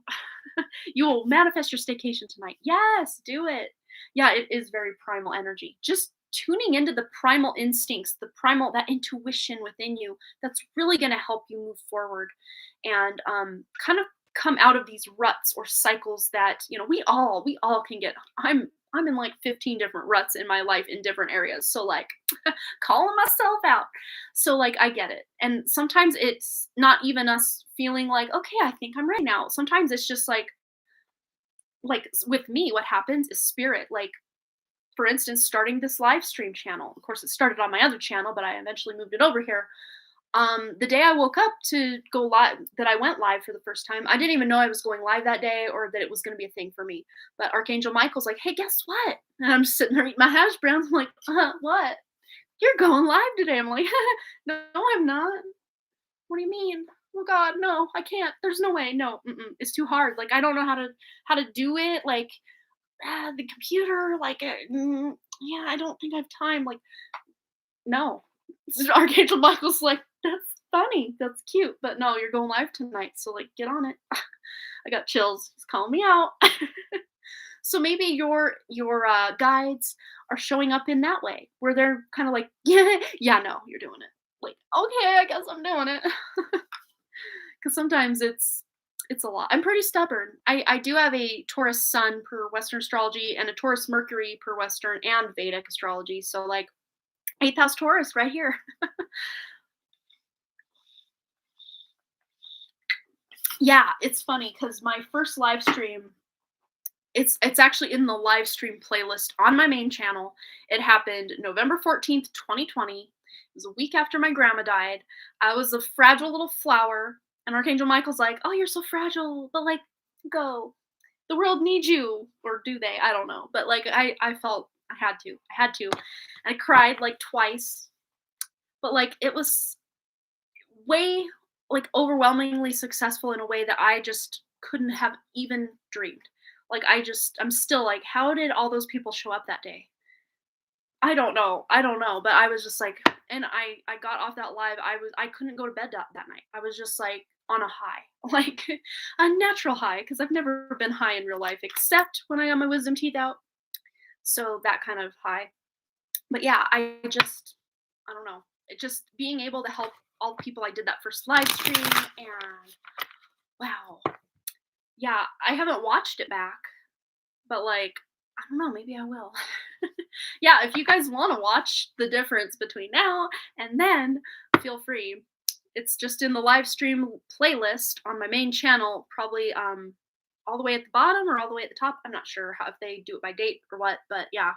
Speaker 1: You will manifest your staycation tonight. Yes, do it. Yeah, it is very primal energy. Just tuning into the primal instincts, that intuition within you, that's really going to help you move forward and kind of come out of these ruts or cycles that we all can get. I'm in like 15 different ruts in my life in different areas, so like calling myself out. So like I get it, and sometimes it's not even us feeling like, okay, I think I'm right now. Sometimes it's just like with me, what happens is spirit, like for instance, starting this live stream channel. Of course, it started on my other channel, but I eventually moved it over here. The day I woke up to go live, that I went live for the first time, I didn't even know I was going live that day or that it was going to be a thing for me. But Archangel Michael's like, hey, guess what? And I'm just sitting there eating my hash browns. I'm like, what? You're going live today. I'm like, no, I'm not. What do you mean? Oh God, no, I can't. There's no way. No, it's too hard. Like, I don't know how to do it. Like, the computer, like, yeah, I don't think I have time. Like, no, Archangel Michael's like, that's funny, that's cute, but no, you're going live tonight, so like get on it. I got chills. He's calling me out. So maybe your guides are showing up in that way, where they're kind of like, yeah, yeah, no, you're doing it. Like, okay, I guess I'm doing it. Because sometimes it's a lot. I'm pretty stubborn. I do have a Taurus Sun per Western astrology and a Taurus Mercury per Western and Vedic astrology. So like eighth house Taurus right here. Yeah, it's funny because my first live stream, it's actually in the live stream playlist on my main channel. It happened November 14th, 2020. It was a week after my grandma died. I was a fragile little flower, and Archangel Michael's like, "Oh, you're so fragile, but like, go. The world needs you." Or do they? I don't know. But like, I felt I had to. I had to. I cried like twice. But like, it was way like overwhelmingly successful in a way that I just couldn't have even dreamed. Like I'm still like, how did all those people show up that day? I don't know. I don't know, but I was just like, and I got off that live. I couldn't go to bed that night. I was just like on a high, like a natural high, because I've never been high in real life except when I got my wisdom teeth out. So that kind of high. But yeah, I don't know. It just being able to help all the people I did that first live stream, and wow. Yeah, I haven't watched it back, but like, I don't know, maybe I will. Yeah, if you guys want to watch the difference between now and then, feel free. It's just in the live stream playlist on my main channel, probably all the way at the bottom or all the way at the top. I'm not sure how if they do it by date or what, but yeah.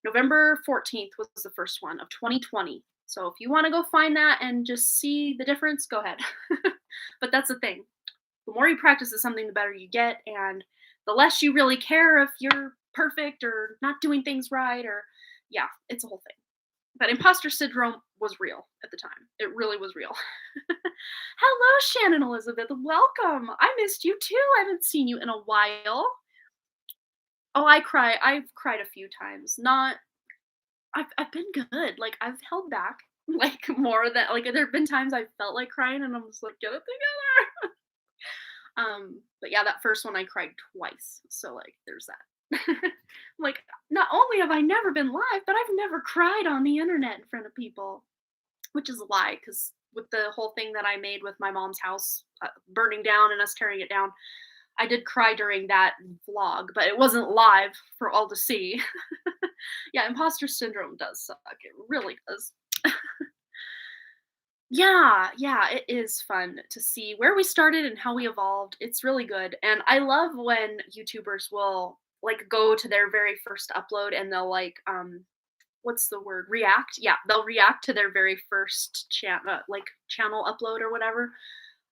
Speaker 1: November 14th was the first one of 2020. So if you want to go find that and just see the difference, go ahead. But that's the thing. The more you practice at something, the better you get, and the less you really care if you're perfect or not doing things right, or yeah, it's a whole thing. But imposter syndrome was real at the time. It really was real. Hello, Shannon Elizabeth. Welcome. I missed you too. I haven't seen you in a while. Oh, I cry. I've cried a few times. Not I've been good. Like I've held back like more than like there have been times I've felt like crying and I'm just like, get it together. But yeah, that first one I cried twice. So like there's that. Like not only have I never been live, but I've never cried on the internet in front of people, which is a lie because with the whole thing that I made with my mom's house burning down and us tearing it down, I did cry during that vlog, but it wasn't live for all to see. Yeah, imposter syndrome does suck. It really does. Yeah, yeah, it is fun to see where we started and how we evolved. It's really good. And I love when YouTubers will like go to their very first upload and they'll like what's the word? React. Yeah, they'll react to their very first channel upload or whatever.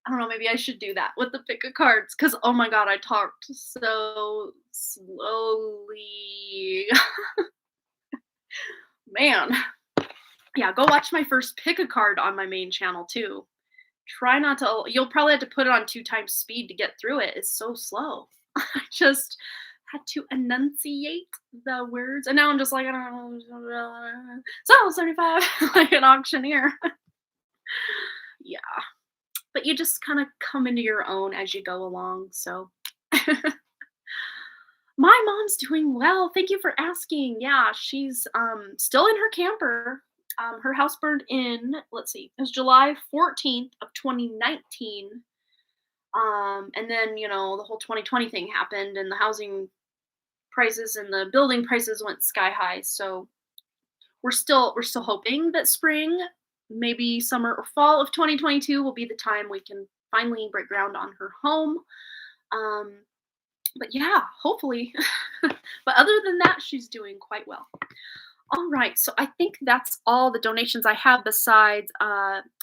Speaker 1: I don't know, maybe I should do that with the pick of cards cuz oh my god, I talked so slowly. Man. Yeah, go watch my first pick a card on my main channel too. Try not to you'll probably have to put it on 2 times speed to get through it. It's so slow. I just had to enunciate the words and now I'm just like I don't know. So 75 like an auctioneer. Yeah. But you just kind of come into your own as you go along. So my mom's doing well. Thank you for asking. Yeah, she's still in her camper. Her house burned in, let's see, it was July 14th of 2019. And then, you know, the whole 2020 thing happened and the housing prices and the building prices went sky high. So we're still hoping that spring, maybe summer or fall of 2022 will be the time we can finally break ground on her home. But yeah, hopefully. But other than that, she's doing quite well. All right, so I think that's all the donations I have besides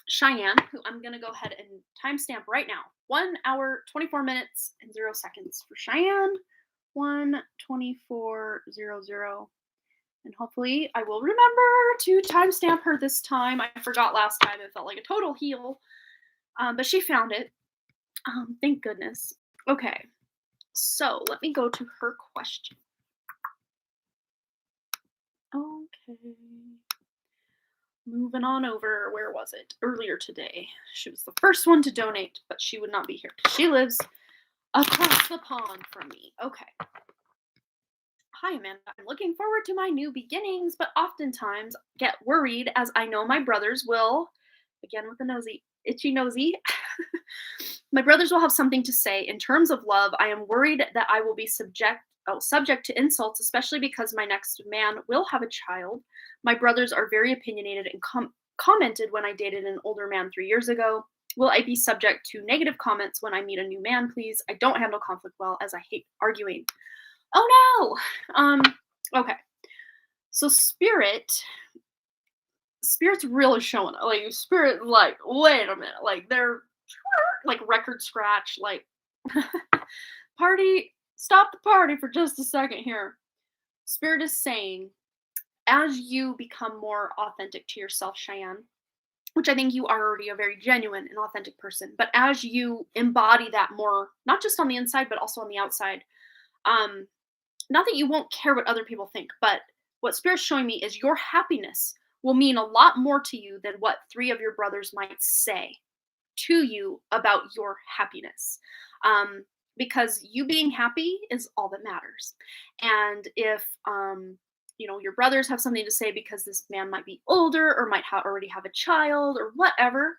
Speaker 1: Cheyenne, who I'm going to go ahead and timestamp right now. 1 hour, 24 minutes, and 0 seconds for Cheyenne. 1:24:00. And hopefully I will remember to timestamp her this time. I forgot last time. It felt like a total heal. But she found it. Thank goodness. Okay, so let me go to her question. Okay. moving on over. Where was it? Earlier today. She was the first one to donate, but she would not be here 'cause she lives across the pond from me. Okay. Hi, Amanda. I'm looking forward to my new beginnings, but oftentimes get worried as I know my brothers will, again with the nosy, itchy nosy, my brothers will have something to say. In terms of love, I am worried that I will be subject to insults, especially because my next man will have a child. My brothers are very opinionated and commented when I dated an older man 3 years ago. Will I be subject to negative comments when I meet a new man, please? I don't handle conflict well as I hate arguing. Oh no. Okay. So spirit's really showing like spirit like wait a minute. Like they're like record scratch like party stop the party for just a second here. Spirit is saying as you become more authentic to yourself, Cheyenne, which I think you are already a very genuine and authentic person, but as you embody that more, not just on the inside, but also on the outside, um, not that you won't care what other people think, but what Spirit's showing me is your happiness will mean a lot more to you than what three of your brothers might say to you about your happiness. Um, because you being happy is all that matters. And if, your brothers have something to say because this man might be older or might already have a child or whatever,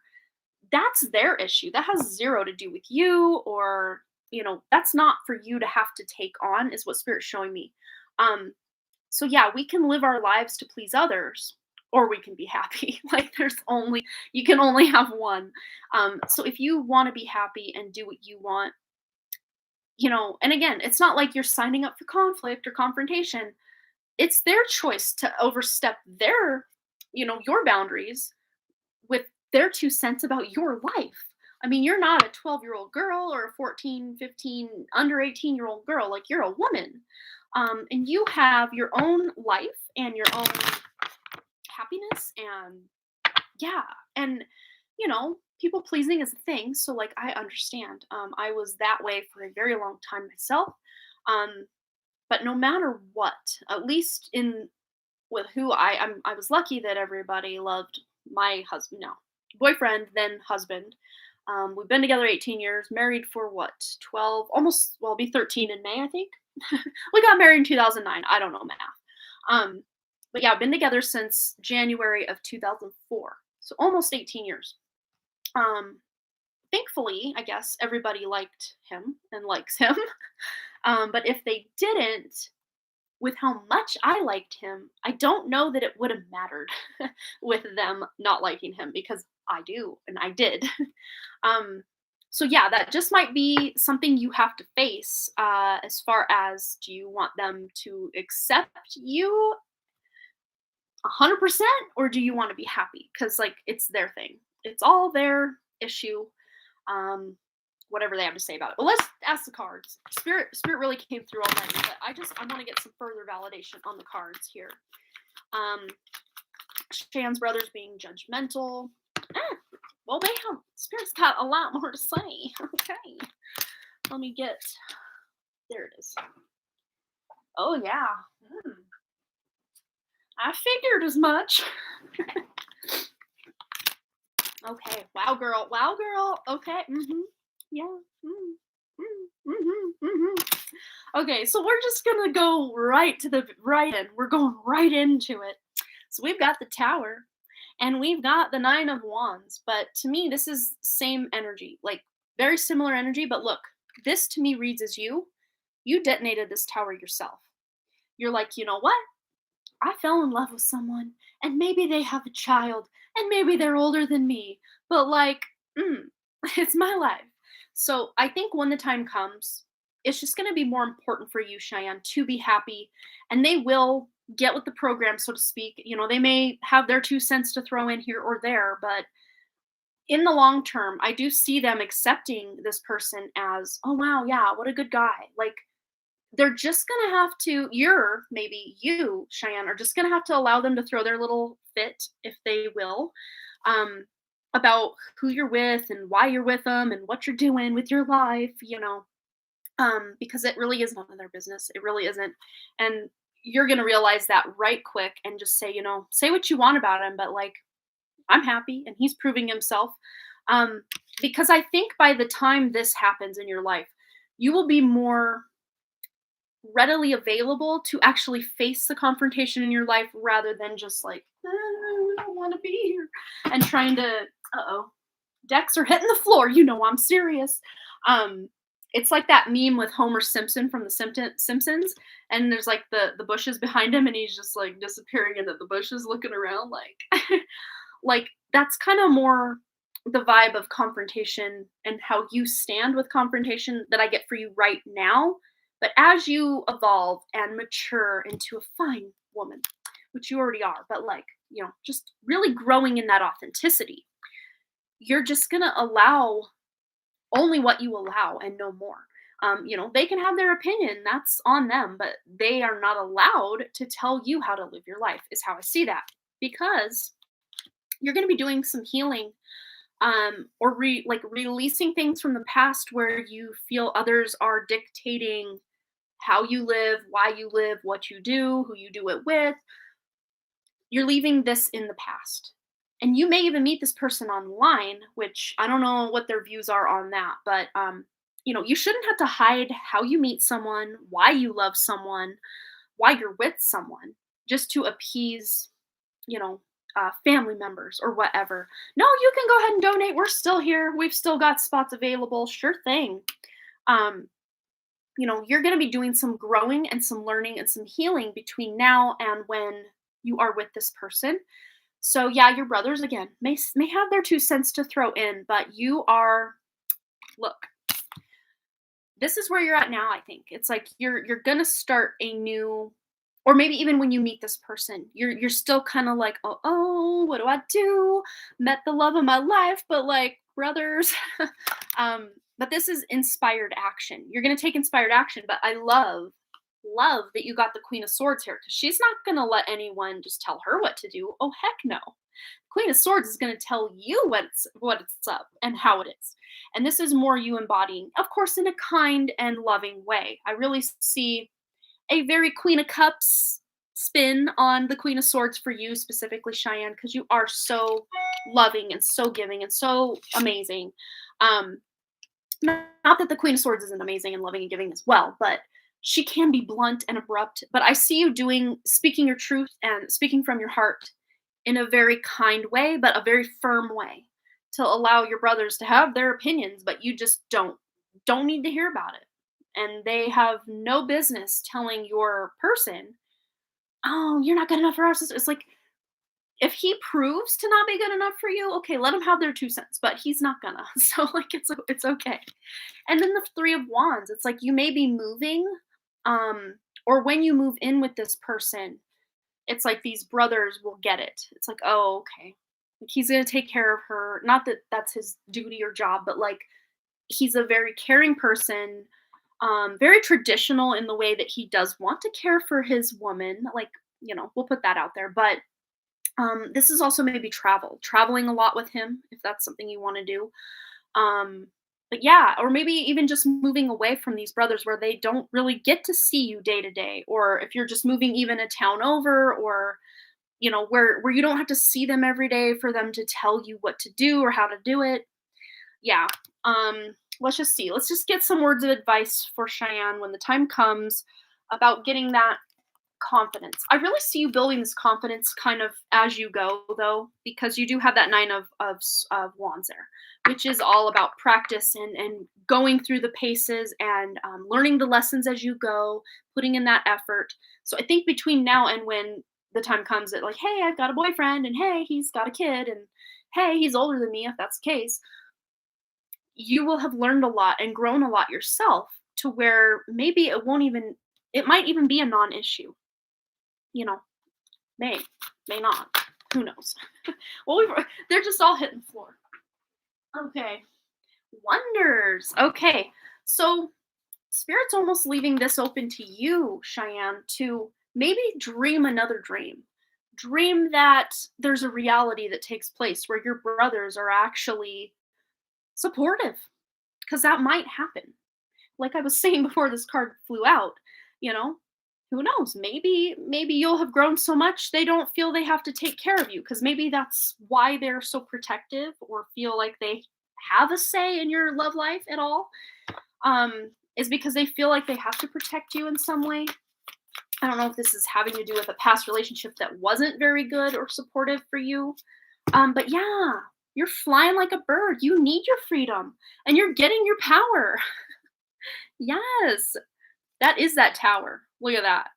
Speaker 1: that's their issue. That has zero to do with you, or that's not for you to have to take on, is what Spirit's showing me. So yeah, we can live our lives to please others, or we can be happy. Like you can only have one. So if you want to be happy and do what you want, and again, it's not like you're signing up for conflict or confrontation. It's their choice to overstep your boundaries with their 2 cents about your life. I mean, you're not a 12-year-old girl or a 14, 15, under 18-year-old girl. Like, you're a woman. And you have your own life and your own happiness. And yeah. And, people pleasing is a thing. So, like, I understand. I was that way for a very long time myself. But no matter what, at least with who I was lucky that everybody loved my husband, no, boyfriend, then husband. We've been together 18 years, married for what, 12, almost, well, it'll be 13 in May, I think. We got married in 2009. I don't know math. But yeah, I've been together since January of 2004. So almost 18 years. Thankfully, I guess everybody liked him and likes him. But if they didn't, with how much I liked him, I don't know that it would have mattered with them not liking him, because I do and I did. So yeah, that just might be something you have to face, as far as, do you want them to accept you 100%, or do you want to be happy? Because like it's their thing. It's all their issue. Whatever they have to say about it. But let's ask the cards. Spirit really came through already, but I want to get some further validation on the cards here. Shan's brothers being judgmental. Well, Spirit's got a lot more to say. Okay. Let me get, there it is. Oh yeah. I figured as much. Okay. Wow, girl. Okay. Yeah. Okay, so we're just gonna go right in. We're going right into it. So we've got the Tower, and we've got the Nine of Wands. But to me, this is same energy, like very similar energy. But look, this to me reads as you detonated this Tower yourself. You're like, you know what? I fell in love with someone, and maybe they have a child, and maybe they're older than me, but like, it's my life. So I think when the time comes, it's just going to be more important for you, Cheyenne, to be happy, and they will get with the program, so to speak. They may have their 2 cents to throw in here or there, but in the long term, I do see them accepting this person as, oh wow, yeah, what a good guy. Like, they're just gonna have to, you, Cheyenne, are just gonna have to allow them to throw their little fit, if they will, about who you're with and why you're with them and what you're doing with your life, because it really is none of their business. It really isn't. And you're gonna realize that right quick and just say, say what you want about them, but like, I'm happy and he's proving himself. Um, because I think by the time this happens in your life, you will be more readily available to actually face the confrontation in your life rather than just like, I don't want to be here and trying to, oh, decks are hitting the floor. You know, I'm serious. Um, it's like that meme with Homer Simpson from the Simpsons, and there's like the bushes behind him, and he's just like disappearing into the bushes, looking around like, like that's kind of more the vibe of confrontation and how you stand with confrontation that I get for you right now. But as you evolve and mature into a fine woman, which you already are, but like, just really growing in that authenticity, you're just going to allow only what you allow and no more. They can have their opinion, that's on them, but they are not allowed to tell you how to live your life, is how I see that. Because you're going to be doing some healing, or like releasing things from the past where you feel others are dictating how you live, why you live, what you do, who you do it with. You're leaving this in the past. And you may even meet this person online, which I don't know what their views are on that, but you shouldn't have to hide how you meet someone, why you love someone, why you're with someone, just to appease, you know, family members or whatever. No, you can go ahead and donate. We're still here. We've still got spots available. Sure thing. Um, you're going to be doing some growing and some learning and some healing between now and when you are with this person. So yeah, your brothers again may have their 2 cents to throw in, but you are, look, this is where you're at now. I think it's like you're gonna start a new, or maybe even when you meet this person, you're still kind of like, oh, what do I do? Met the love of my life, but like brothers. But this is inspired action. You're gonna take inspired action, but I love that you got the Queen of Swords here because she's not gonna let anyone just tell her what to do. Oh heck no. Queen of Swords is going to tell you what's up and how it is. And this is more you embodying, of course, in a kind and loving way. I really see a very Queen of Cups spin on the Queen of Swords for you specifically, Cheyenne, because you are so loving and so giving and so amazing. Um, not that the Queen of Swords isn't amazing and loving and giving as well, but she can be blunt and abrupt. But I see you speaking your truth and speaking from your heart in a very kind way, but a very firm way to allow your brothers to have their opinions, but you just don't need to hear about it. And they have no business telling your person, "Oh, you're not good enough for our sister." It's like if he proves to not be good enough for you, okay, let him have their 2 cents, but he's not gonna. So like it's okay. And then the 3 of Wands, it's like you may be moving, or when you move in with this person, it's like these brothers will get it. It's like, "Oh, okay. Like he's going to take care of her." Not that that's his duty or job, but like he's a very caring person, very traditional in the way that he does want to care for his woman. Like, we'll put that out there. But this is also maybe traveling a lot with him if that's something you want to do. Um, but yeah, or maybe even just moving away from these brothers where they don't really get to see you day to day, or if you're just moving even a town over, or where you don't have to see them every day for them to tell you what to do or how to do it. Yeah. Let's just see. Let's just get some words of advice for Cheyenne when the time comes about getting that confidence. I really see you building this confidence kind of as you go, though, because you do have that 9 of wands there, which is all about practice and going through the paces and learning the lessons as you go, putting in that effort. So I think between now and when the time comes that like, hey, I've got a boyfriend, and hey, he's got a kid, and hey, he's older than me, if that's the case, you will have learned a lot and grown a lot yourself to where maybe it might even be a non-issue, you know, may, may not. Who knows? Well, they're just all hitting the floor. Okay. Wonders. Okay. So, Spirit's almost leaving this open to you, Cheyenne, to maybe dream another dream. Dream that there's a reality that takes place where your brothers are actually supportive, because that might happen. Like I was saying before this card flew out, you know, who knows? Maybe you'll have grown so much they don't feel they have to take care of you, because maybe that's why they're so protective or feel like they have a say in your love life at all. Is because they feel like they have to protect you in some way. I don't know if this is having to do with a past relationship that wasn't very good or supportive for you. But yeah, you're flying like a bird. You need your freedom and you're getting your power. Yes, that is that tower. Look at that.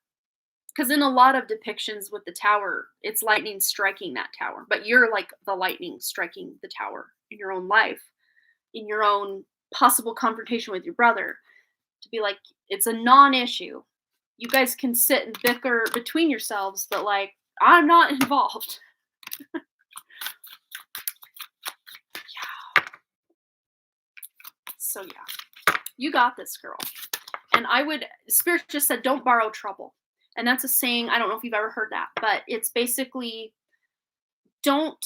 Speaker 1: Because in a lot of depictions with the tower, it's lightning striking that tower, but you're like the lightning striking the tower in your own life, in your own possible confrontation with your brother, to be like, it's a non issue. You guys can sit and bicker between yourselves, but like, I'm not involved. Yeah. So, yeah, you got this, girl. And Spirit just said, don't borrow trouble. And that's a saying, I don't know if you've ever heard that, but it's basically, don't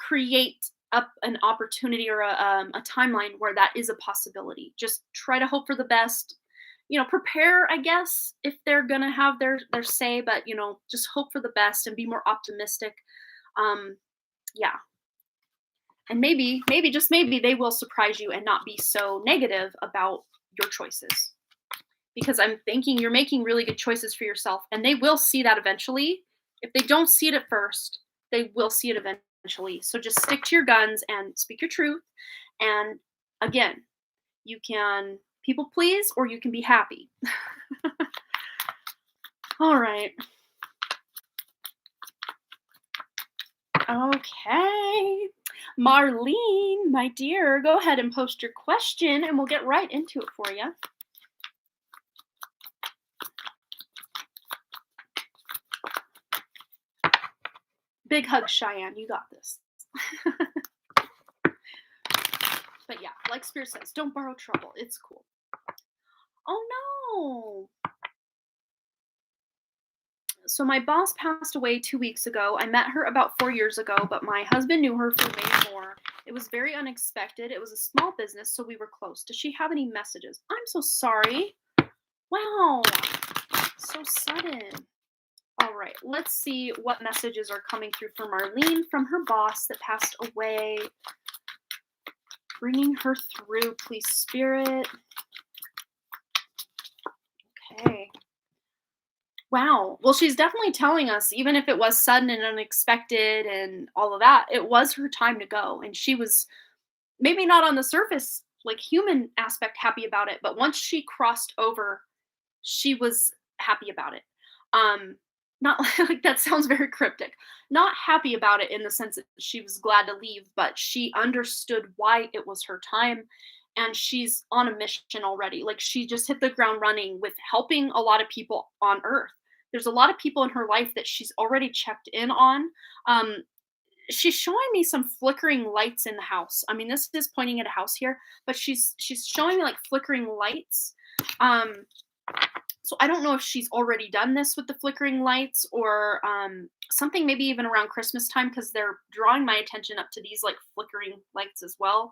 Speaker 1: create up an opportunity or a timeline where that is a possibility. Just try to hope for the best. Prepare, I guess, if they're gonna have their say, but just hope for the best and be more optimistic. Yeah. And maybe, just maybe they will surprise you and not be so negative about your choices. Because I'm thinking you're making really good choices for yourself, and they will see that eventually. If they don't see it at first, they will see it eventually. So just stick to your guns and speak your truth. And again, you can people please or you can be happy. All right. Okay. Marlene, my dear, go ahead and post your question and we'll get right into it for you. Big hug, Cheyenne. You got this. But yeah, like Spirit says, don't borrow trouble. It's cool. Oh no. So my boss passed away 2 weeks ago. I met her about 4 years ago, but my husband knew her for way more. It was very unexpected. It was a small business, so we were close. Does she have any messages? I'm so sorry. Wow. So sudden. All right, let's see what messages are coming through for Marlene from her boss that passed away. Bringing her through, please, Spirit. Okay. Wow. Well, she's definitely telling us, even if it was sudden and unexpected and all of that, it was her time to go. And she was maybe not on the surface, like human aspect, happy about it. But once she crossed over, she was happy about it. Not like that sounds very cryptic. Not happy about it in the sense that she was glad to leave, but she understood why it was her time. And she's on a mission already. Like she just hit the ground running with helping a lot of people on Earth. There's a lot of people in her life that she's already checked in on. She's showing me some flickering lights in the house. I mean, this is pointing at a house here, but she's showing me like flickering lights. So I don't know if she's already done this with the flickering lights or something maybe even around Christmas time, because they're drawing my attention up to these like flickering lights as well.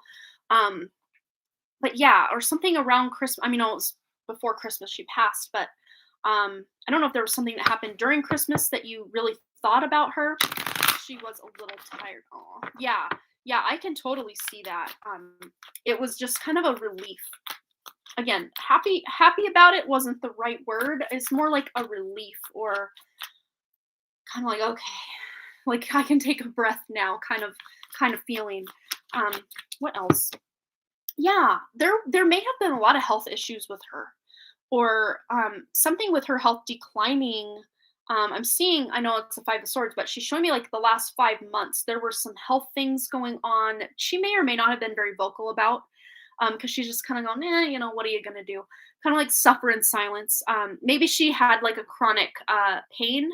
Speaker 1: But yeah, or something around Christmas. I mean, it was before Christmas she passed, but I don't know if there was something that happened during Christmas that you really thought about her. She was a little tired. Oh, yeah, I can totally see that. It was just kind of a relief. Again, happy about it wasn't the right word. It's more like a relief, or kind of like, okay, like I can take a breath now, kind of feeling. What else? Yeah, there may have been a lot of health issues with her, or something with her health declining. I'm seeing, I know it's a Five of Swords, but she's showing me like the last 5 months, there were some health things going on. She may or may not have been very vocal about, because she's just kind of going, what are you going to do? Kind of like suffer in silence. Maybe she had like a chronic pain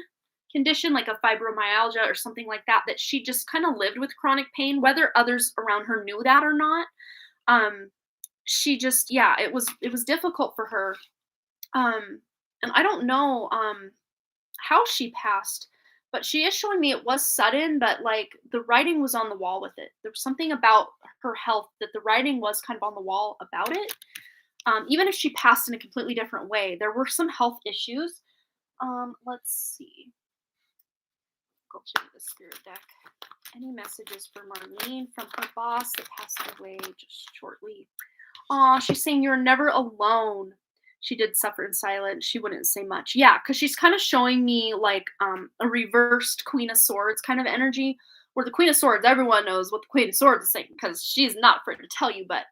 Speaker 1: condition, like a fibromyalgia or something like that, that she just kind of lived with chronic pain, whether others around her knew that or not. She just, yeah, it was difficult for her. And I don't know how she passed, but she is showing me it was sudden, but like the writing was on the wall with it. There was something about her health that the writing was kind of on the wall about it. Even if she passed in a completely different way, there were some health issues. Let's see. Go to the spirit deck. Any messages for Marlene from her boss that passed away just shortly? Aw, she's saying you're never alone. She did suffer in silence. She wouldn't say much. Yeah, because she's kind of showing me like a reversed Queen of Swords kind of energy. Where the Queen of Swords, everyone knows what the Queen of Swords is saying because she's not afraid to tell you, but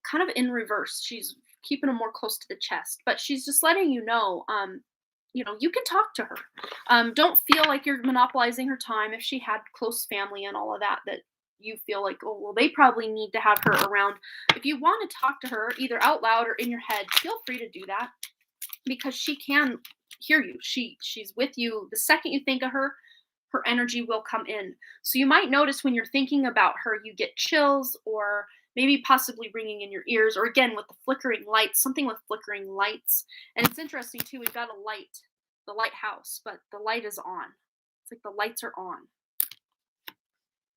Speaker 1: kind of in reverse. She's keeping them more close to the chest, but she's just letting you know, you can talk to her. Don't feel like you're monopolizing her time if she had close family and all of that that you feel like, oh, well, they probably need to have her around. If you want to talk to her either out loud or in your head, feel free to do that because she can hear you. She's with you. The second you think of her, her energy will come in. So you might notice when you're thinking about her, you get chills or maybe possibly ringing in your ears, or again with the flickering lights, something with flickering lights. And it's interesting too, we've got a light, the lighthouse, but the light is on. It's like the lights are on.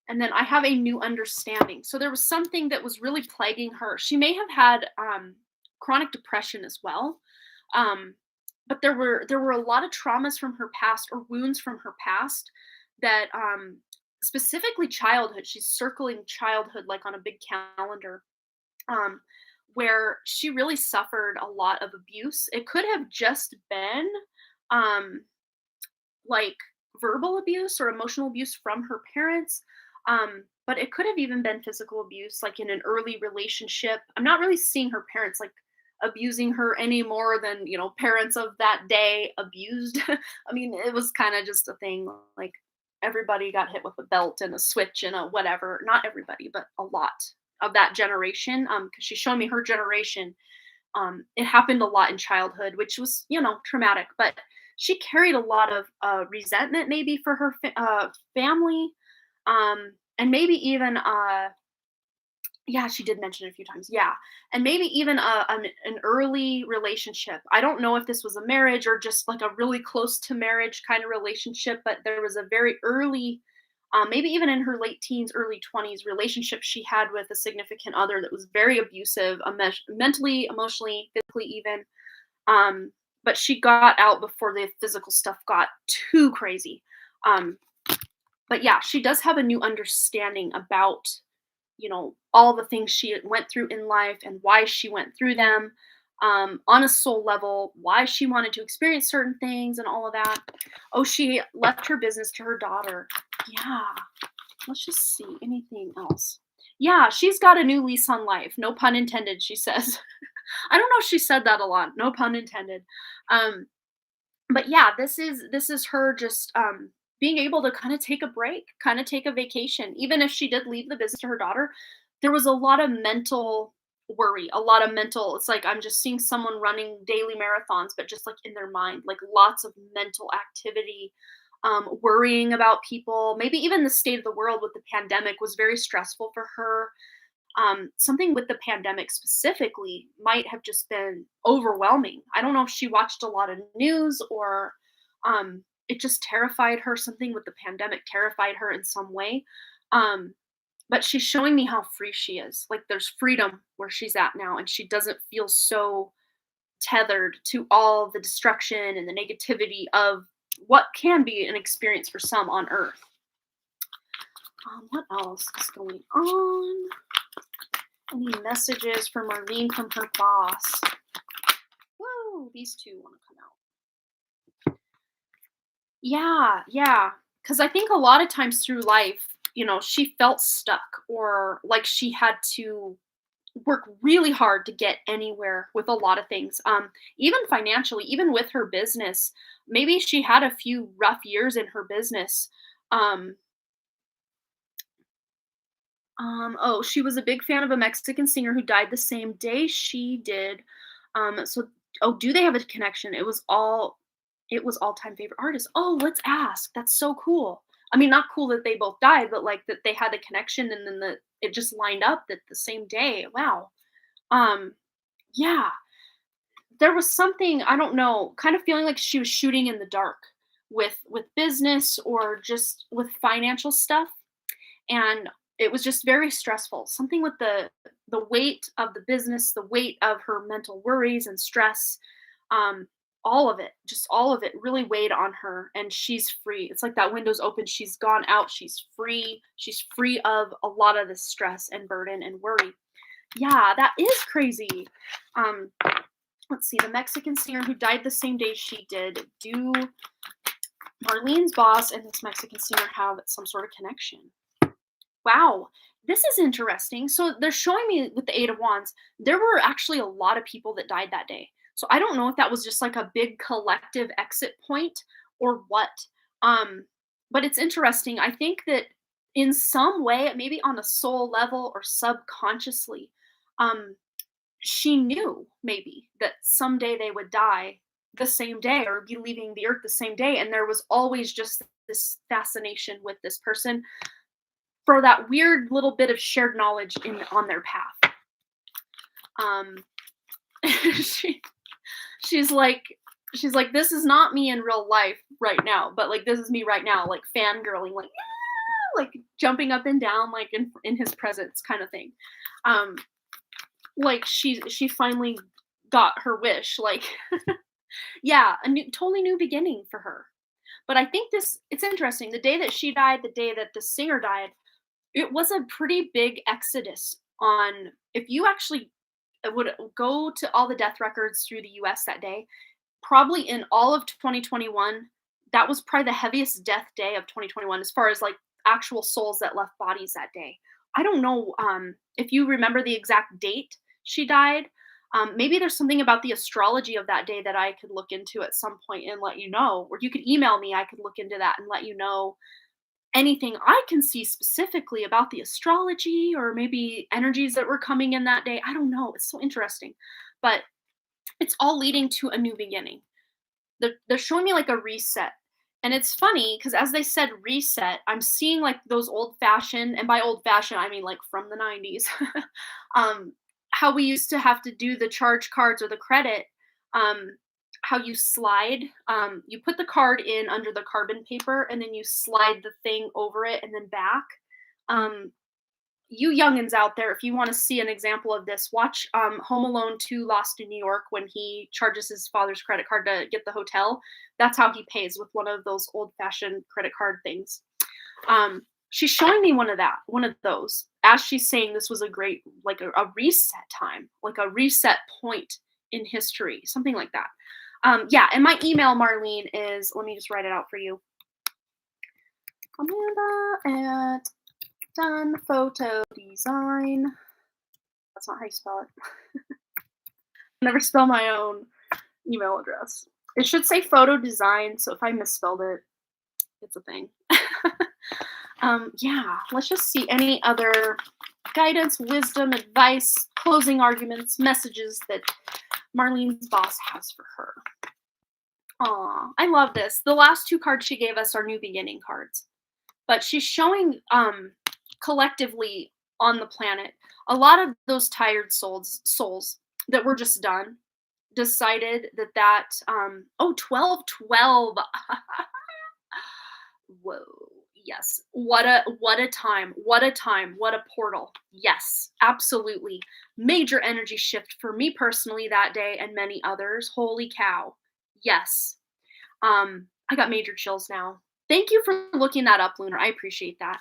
Speaker 1: And then I have a new understanding. So there was something that was really plaguing her. She may have had chronic depression as well. Um, but there were a lot of traumas from her past or wounds from her past that specifically childhood. She's circling childhood like on a big calendar. Um, where she really suffered a lot of abuse. It could have just been um like verbal abuse or emotional abuse from her parents. But it could have even been physical abuse, like in an early relationship. I'm not really seeing her parents like abusing her any more than, you know, parents of that day abused. I mean, it was kind of just a thing like everybody got hit with a belt and a switch and a whatever. Not everybody, but a lot of that generation. Because she's showing me her generation, it happened a lot in childhood, which was, you know, traumatic. But she carried a lot of resentment, maybe for her family, and maybe even, yeah, she did mention it a few times. Yeah, and maybe even an early relationship. I don't know if this was a marriage or just like a really close to marriage kind of relationship, but there was a very early, maybe even in her late teens, early 20s, relationship she had with a significant other that was very abusive, mentally, emotionally, physically, even. Um, but she got out before the physical stuff got too crazy. Um, but yeah, she does have a new understanding about, you know, all the things she went through in life and why she went through them, on a soul level, why she wanted to experience certain things and all of that. Oh, she left her business to her daughter. Yeah. Let's just see anything else. Yeah, she's got a new lease on life. No pun intended, she says. I don't know if she said that a lot. No pun intended. Um, but yeah, this is her just being able to kind of take a break, kind of take a vacation. Even if she did leave the business to her daughter, there was a lot of mental worry, a lot of mental. It's like I'm just seeing someone running daily marathons, but just like in their mind, like lots of mental activity, worrying about people. Maybe even the state of the world with the pandemic was very stressful for her. Something with the pandemic specifically might have just been overwhelming. I don't know if she watched a lot of news or it just terrified her. Something with the pandemic terrified her in some way. Um, but she's showing me how free she is. Like there's freedom where she's at now, and she doesn't feel so tethered to all the destruction and the negativity of what can be an experience for some on Earth. What else is going on? Any messages from Marlene from her boss? Whoa, these two want to come out. Yeah, yeah. Because I think a lot of times through life, you know, she felt stuck or like she had to work really hard to get anywhere with a lot of things. Even financially, even with her business, maybe she had a few rough years in her business. Um, oh, she was a big fan of a Mexican singer who died the same day she did. So oh, do they have a connection? It was all-time favorite artist. Oh, let's ask. That's so cool. I mean, not cool that they both died, but like that they had a connection and then it just lined up that the same day. Wow. Um, yeah. There was something, I don't know, kind of feeling like she was shooting in the dark with business or just with financial stuff, and it was just very stressful. Something with the weight of the business, the weight of her mental worries and stress. all of it, just all of it really weighed on her, and she's free. It's like that window's open, she's gone out, she's free of a lot of this stress and burden and worry. Yeah, that is crazy. Um, let's see, the Mexican singer who died the same day she did. Do Marlene's boss and this Mexican singer have some sort of connection? Wow, this is interesting. So they're showing me with the Eight of Wands, there were actually a lot of people that died that day. So I don't know if that was just like a big collective exit point or what. Um, but it's interesting. I think that in some way, maybe on a soul level or subconsciously, um, she knew maybe that someday they would die the same day or be leaving the earth the same day. And there was always just this fascination with this person for that weird little bit of shared knowledge in on their path. Um, she, she's like, this is not me in real life right now, but like this is me right now, like fangirling, like yeah, like jumping up and down, like in his presence, kind of thing. Um, like she finally got her wish, like yeah, a totally new beginning for her. But I think it's interesting. The day that she died, the day that the singer died, it was a pretty big exodus on if you actually would go to all the death records through the US that day, probably in all of 2021, that was probably the heaviest death day of 2021 as far as like actual souls that left bodies that day. I don't know if you remember the exact date she died. Maybe there's something about the astrology of that day that I could look into at some point and let you know, or you could email me. I could look into that and let you know anything I can see specifically about the astrology or maybe energies that were coming in that day. I don't know. It's so interesting. But it's all leading to a new beginning. They're showing me like a reset. And it's funny because as they said reset, I'm seeing like those old fashioned, and by old fashioned, I mean like from the 90s, um, how we used to have to do the charge cards or the credit, um, how you slide, you put the card in under the carbon paper and then you slide the thing over it and then back. Um, you youngins out there, if you want to see an example of this, watch Home Alone 2 Lost in New York when he charges his father's credit card to get the hotel. That's how he pays, with one of those old fashioned credit card things. She's showing me one of those, as she's saying this was a great, like a reset time, like a reset point in history, something like that. Yeah, and my email, Marlene, is, let me just write it out for you. Amanda at Done Photo Design. That's not how you spell it. I never spell my own email address. It should say photo design, so if I misspelled it, it's a thing. Yeah, let's just see any other guidance, wisdom, advice, closing arguments, messages that Marlene's boss has for her. Aw, I love this. The last two cards she gave us are new beginning cards. But she's showing collectively on the planet, a lot of those tired souls that were just done decided that 1212. Whoa, yes, what a time, what a portal. Yes, absolutely, major energy shift for me personally that day and many others. Holy cow, yes. I got major chills now. Thank you for looking that up, Lunar. I appreciate that.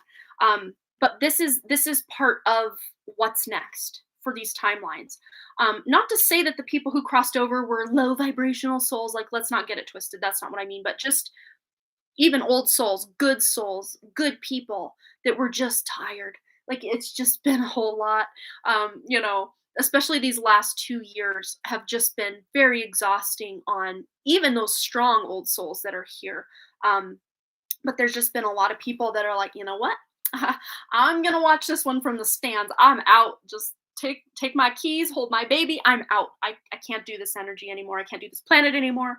Speaker 1: But this is part of what's next for these timelines. Not to say that the people who crossed over were low vibrational souls. Like, let's not get it twisted. That's not what I mean. But just even old souls, good people that were just tired. Like, it's just been a whole lot. Especially these last 2 years have just been very exhausting on even those strong old souls that are here. But there's just been a lot of people that are like, you know what? I'm gonna watch this one from the stands. I'm out. Just take my keys, hold my baby. I'm out. I can't do this energy anymore. I can't do this planet anymore.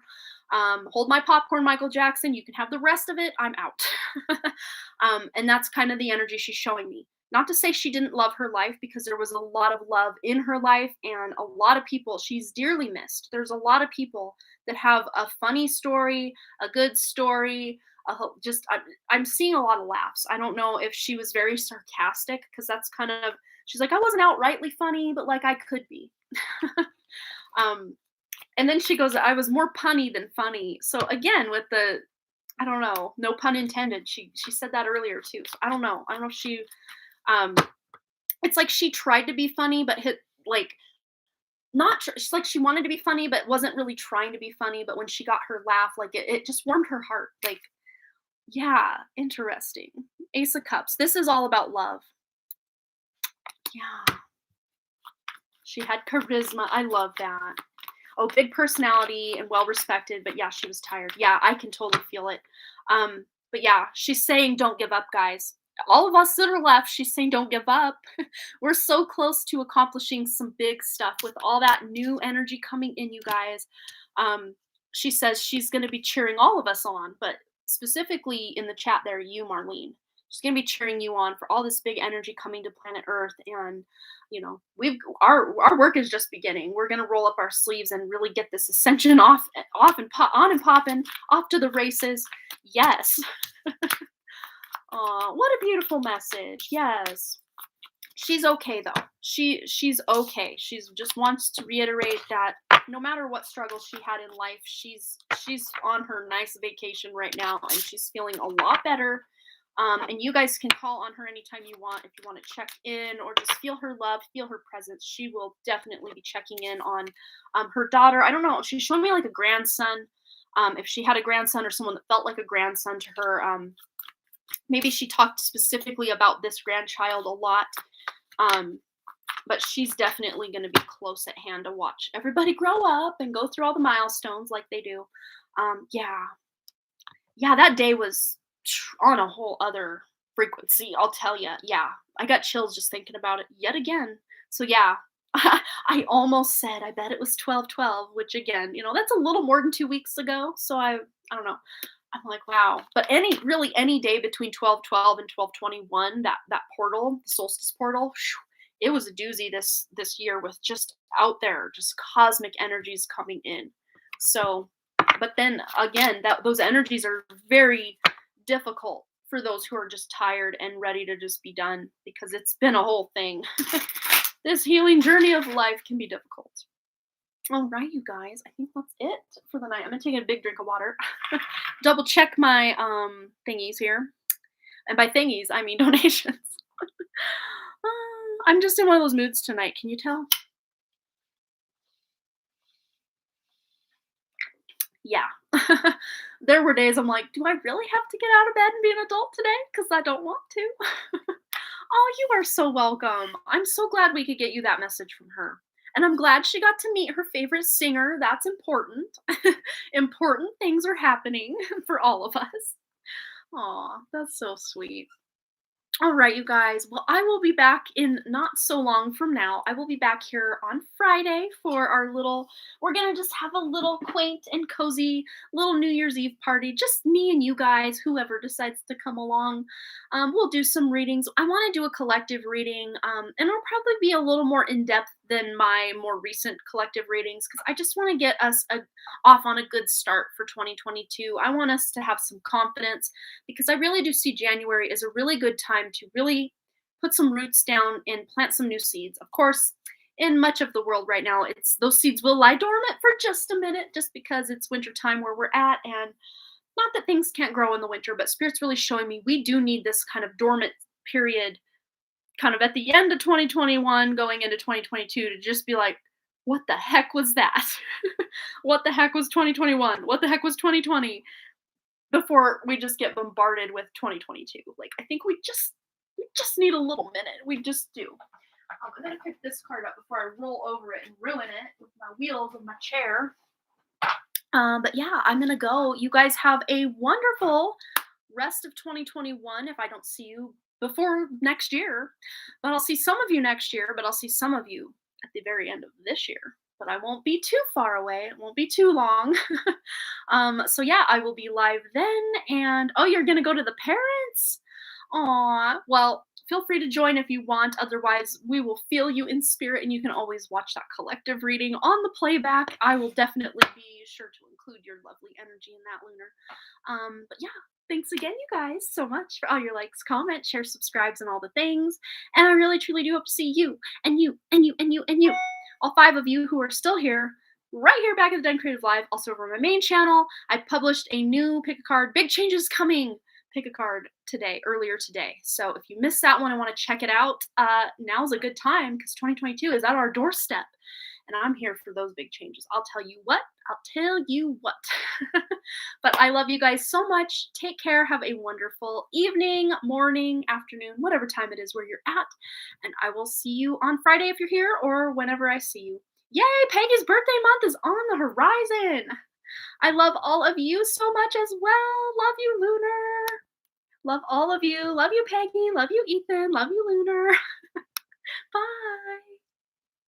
Speaker 1: Hold my popcorn, Michael Jackson. You can have the rest of it. I'm out. And that's kind of the energy she's showing me. Not to say she didn't love her life, because there was a lot of love in her life and a lot of people she's dearly missed. There's a lot of people that have a funny story, a good story, I'm seeing a lot of laughs. I don't know if she was very sarcastic, because that's kind of, she's like, I wasn't outrightly funny, but like I could be. And then she goes, I was more punny than funny. So again, with the, I don't know, no pun intended. She said that earlier too. So I don't know. I don't know if she um it's like she tried to be funny but hit like not it's like she wanted to be funny but wasn't really trying to be funny, but when she got her laugh, like it just warmed her heart. Like, yeah, interesting. Ace of Cups. This is all about love. Yeah. She had charisma. I love that. Oh, big personality and well respected, but yeah, she was tired. Yeah, I can totally feel it. But yeah, she's saying don't give up, guys. All of us that are left, she's saying don't give up. We're so close to accomplishing some big stuff with all that new energy coming in, you guys. Um, she says she's going to be cheering all of us on, but specifically in the chat there, you, Marlene. She's going to be cheering you on for all this big energy coming to planet Earth. And we've our work is just beginning. We're going to roll up our sleeves and really get this ascension off and on and popping off to the races. Yes. Aw, what a beautiful message. Yes. She's okay though. She's okay. She's just wants to reiterate that no matter what struggles she had in life, she's on her nice vacation right now and she's feeling a lot better. And you guys can call on her anytime you want if you want to check in or just feel her love, feel her presence. She will definitely be checking in on her daughter. I don't know. She showed me like a grandson. If she had a grandson or someone that felt like a grandson to her, maybe she talked specifically about this grandchild a lot. But she's definitely going to be close at hand to watch everybody grow up and go through all the milestones like they do. Yeah. Yeah, that day was on a whole other frequency, I'll tell you. Yeah, I got chills just thinking about it yet again. So yeah, I almost said I bet it was 12/12, which again, that's a little more than 2 weeks ago. So I don't know. I'm like, wow. But any day between 12/12 and 12/21, that portal, the solstice portal, it was a doozy this year with just out there, just cosmic energies coming in. So, but then again, those energies are very difficult for those who are just tired and ready to just be done because it's been a whole thing. This healing journey of life can be difficult. All right, you guys, I think that's it for the night. I'm gonna take a big drink of water. Double check my thingies here, and by thingies I mean donations. I'm just in one of those moods tonight. Can you tell? Yeah. There were days I'm like, do I really have to get out of bed and be an adult today? Because I don't want to. Oh, you are so welcome. I'm so glad we could get you that message from her. And I'm glad she got to meet her favorite singer. That's important. Important things are happening for all of us. Aw, that's so sweet. All right, you guys. Well, I will be back in not so long from now. I will be back here on Friday for our we're going to just have a little quaint and cozy little New Year's Eve party. Just me and you guys, whoever decides to come along. We'll do some readings. I want to do a collective reading, and it'll probably be a little more in depth than my more recent collective readings because I just want to get us off on a good start for 2022. I want us to have some confidence because I really do see January as a really good time to really put some roots down and plant some new seeds. Of course, in much of the world right now, it's those seeds will lie dormant for just a minute just because it's winter time where we're at, and not that things can't grow in the winter, but Spirit's really showing me we do need this kind of dormant period kind of at the end of 2021 going into 2022 to just be like, what the heck was that? What the heck was 2021? What the heck was 2020? Before we just get bombarded with 2022. Like, I think we just need a little minute. We just do. I'm gonna pick this card up before I roll over it and ruin it with my wheels of my chair. But yeah, I'm gonna go. You guys have a wonderful rest of 2021 if I don't see you before next year. But I'll see some of you next year, but I'll see some of you at the very end of this year. But I won't be too far away. It won't be too long. So yeah, I will be live then. And oh, you're gonna go to the parents? Aw, well, feel free to join if you want. Otherwise, we will feel you in spirit, and you can always watch that collective reading on the playback. I will definitely be sure to include your lovely energy in that, Lunar. But yeah, thanks again, you guys, so much for all your likes, comments, shares, subscribes, and all the things. And I really, truly do hope to see you, and you, and you, and you, and you, all 5 of you who are still here, right here back at the Den Creative Live, also over my main channel. I published a new pick a card, big changes coming, pick a card earlier today. So if you missed that one and want to check it out, now's a good time because 2022 is at our doorstep. And I'm here for those big changes. I'll tell you what. But I love you guys so much. Take care. Have a wonderful evening, morning, afternoon, whatever time it is where you're at. And I will see you on Friday if you're here or whenever I see you. Yay, Peggy's birthday month is on the horizon. I love all of you so much as well. Love you, Lunar. Love all of you. Love you, Peggy. Love you, Ethan. Love you, Lunar. Bye.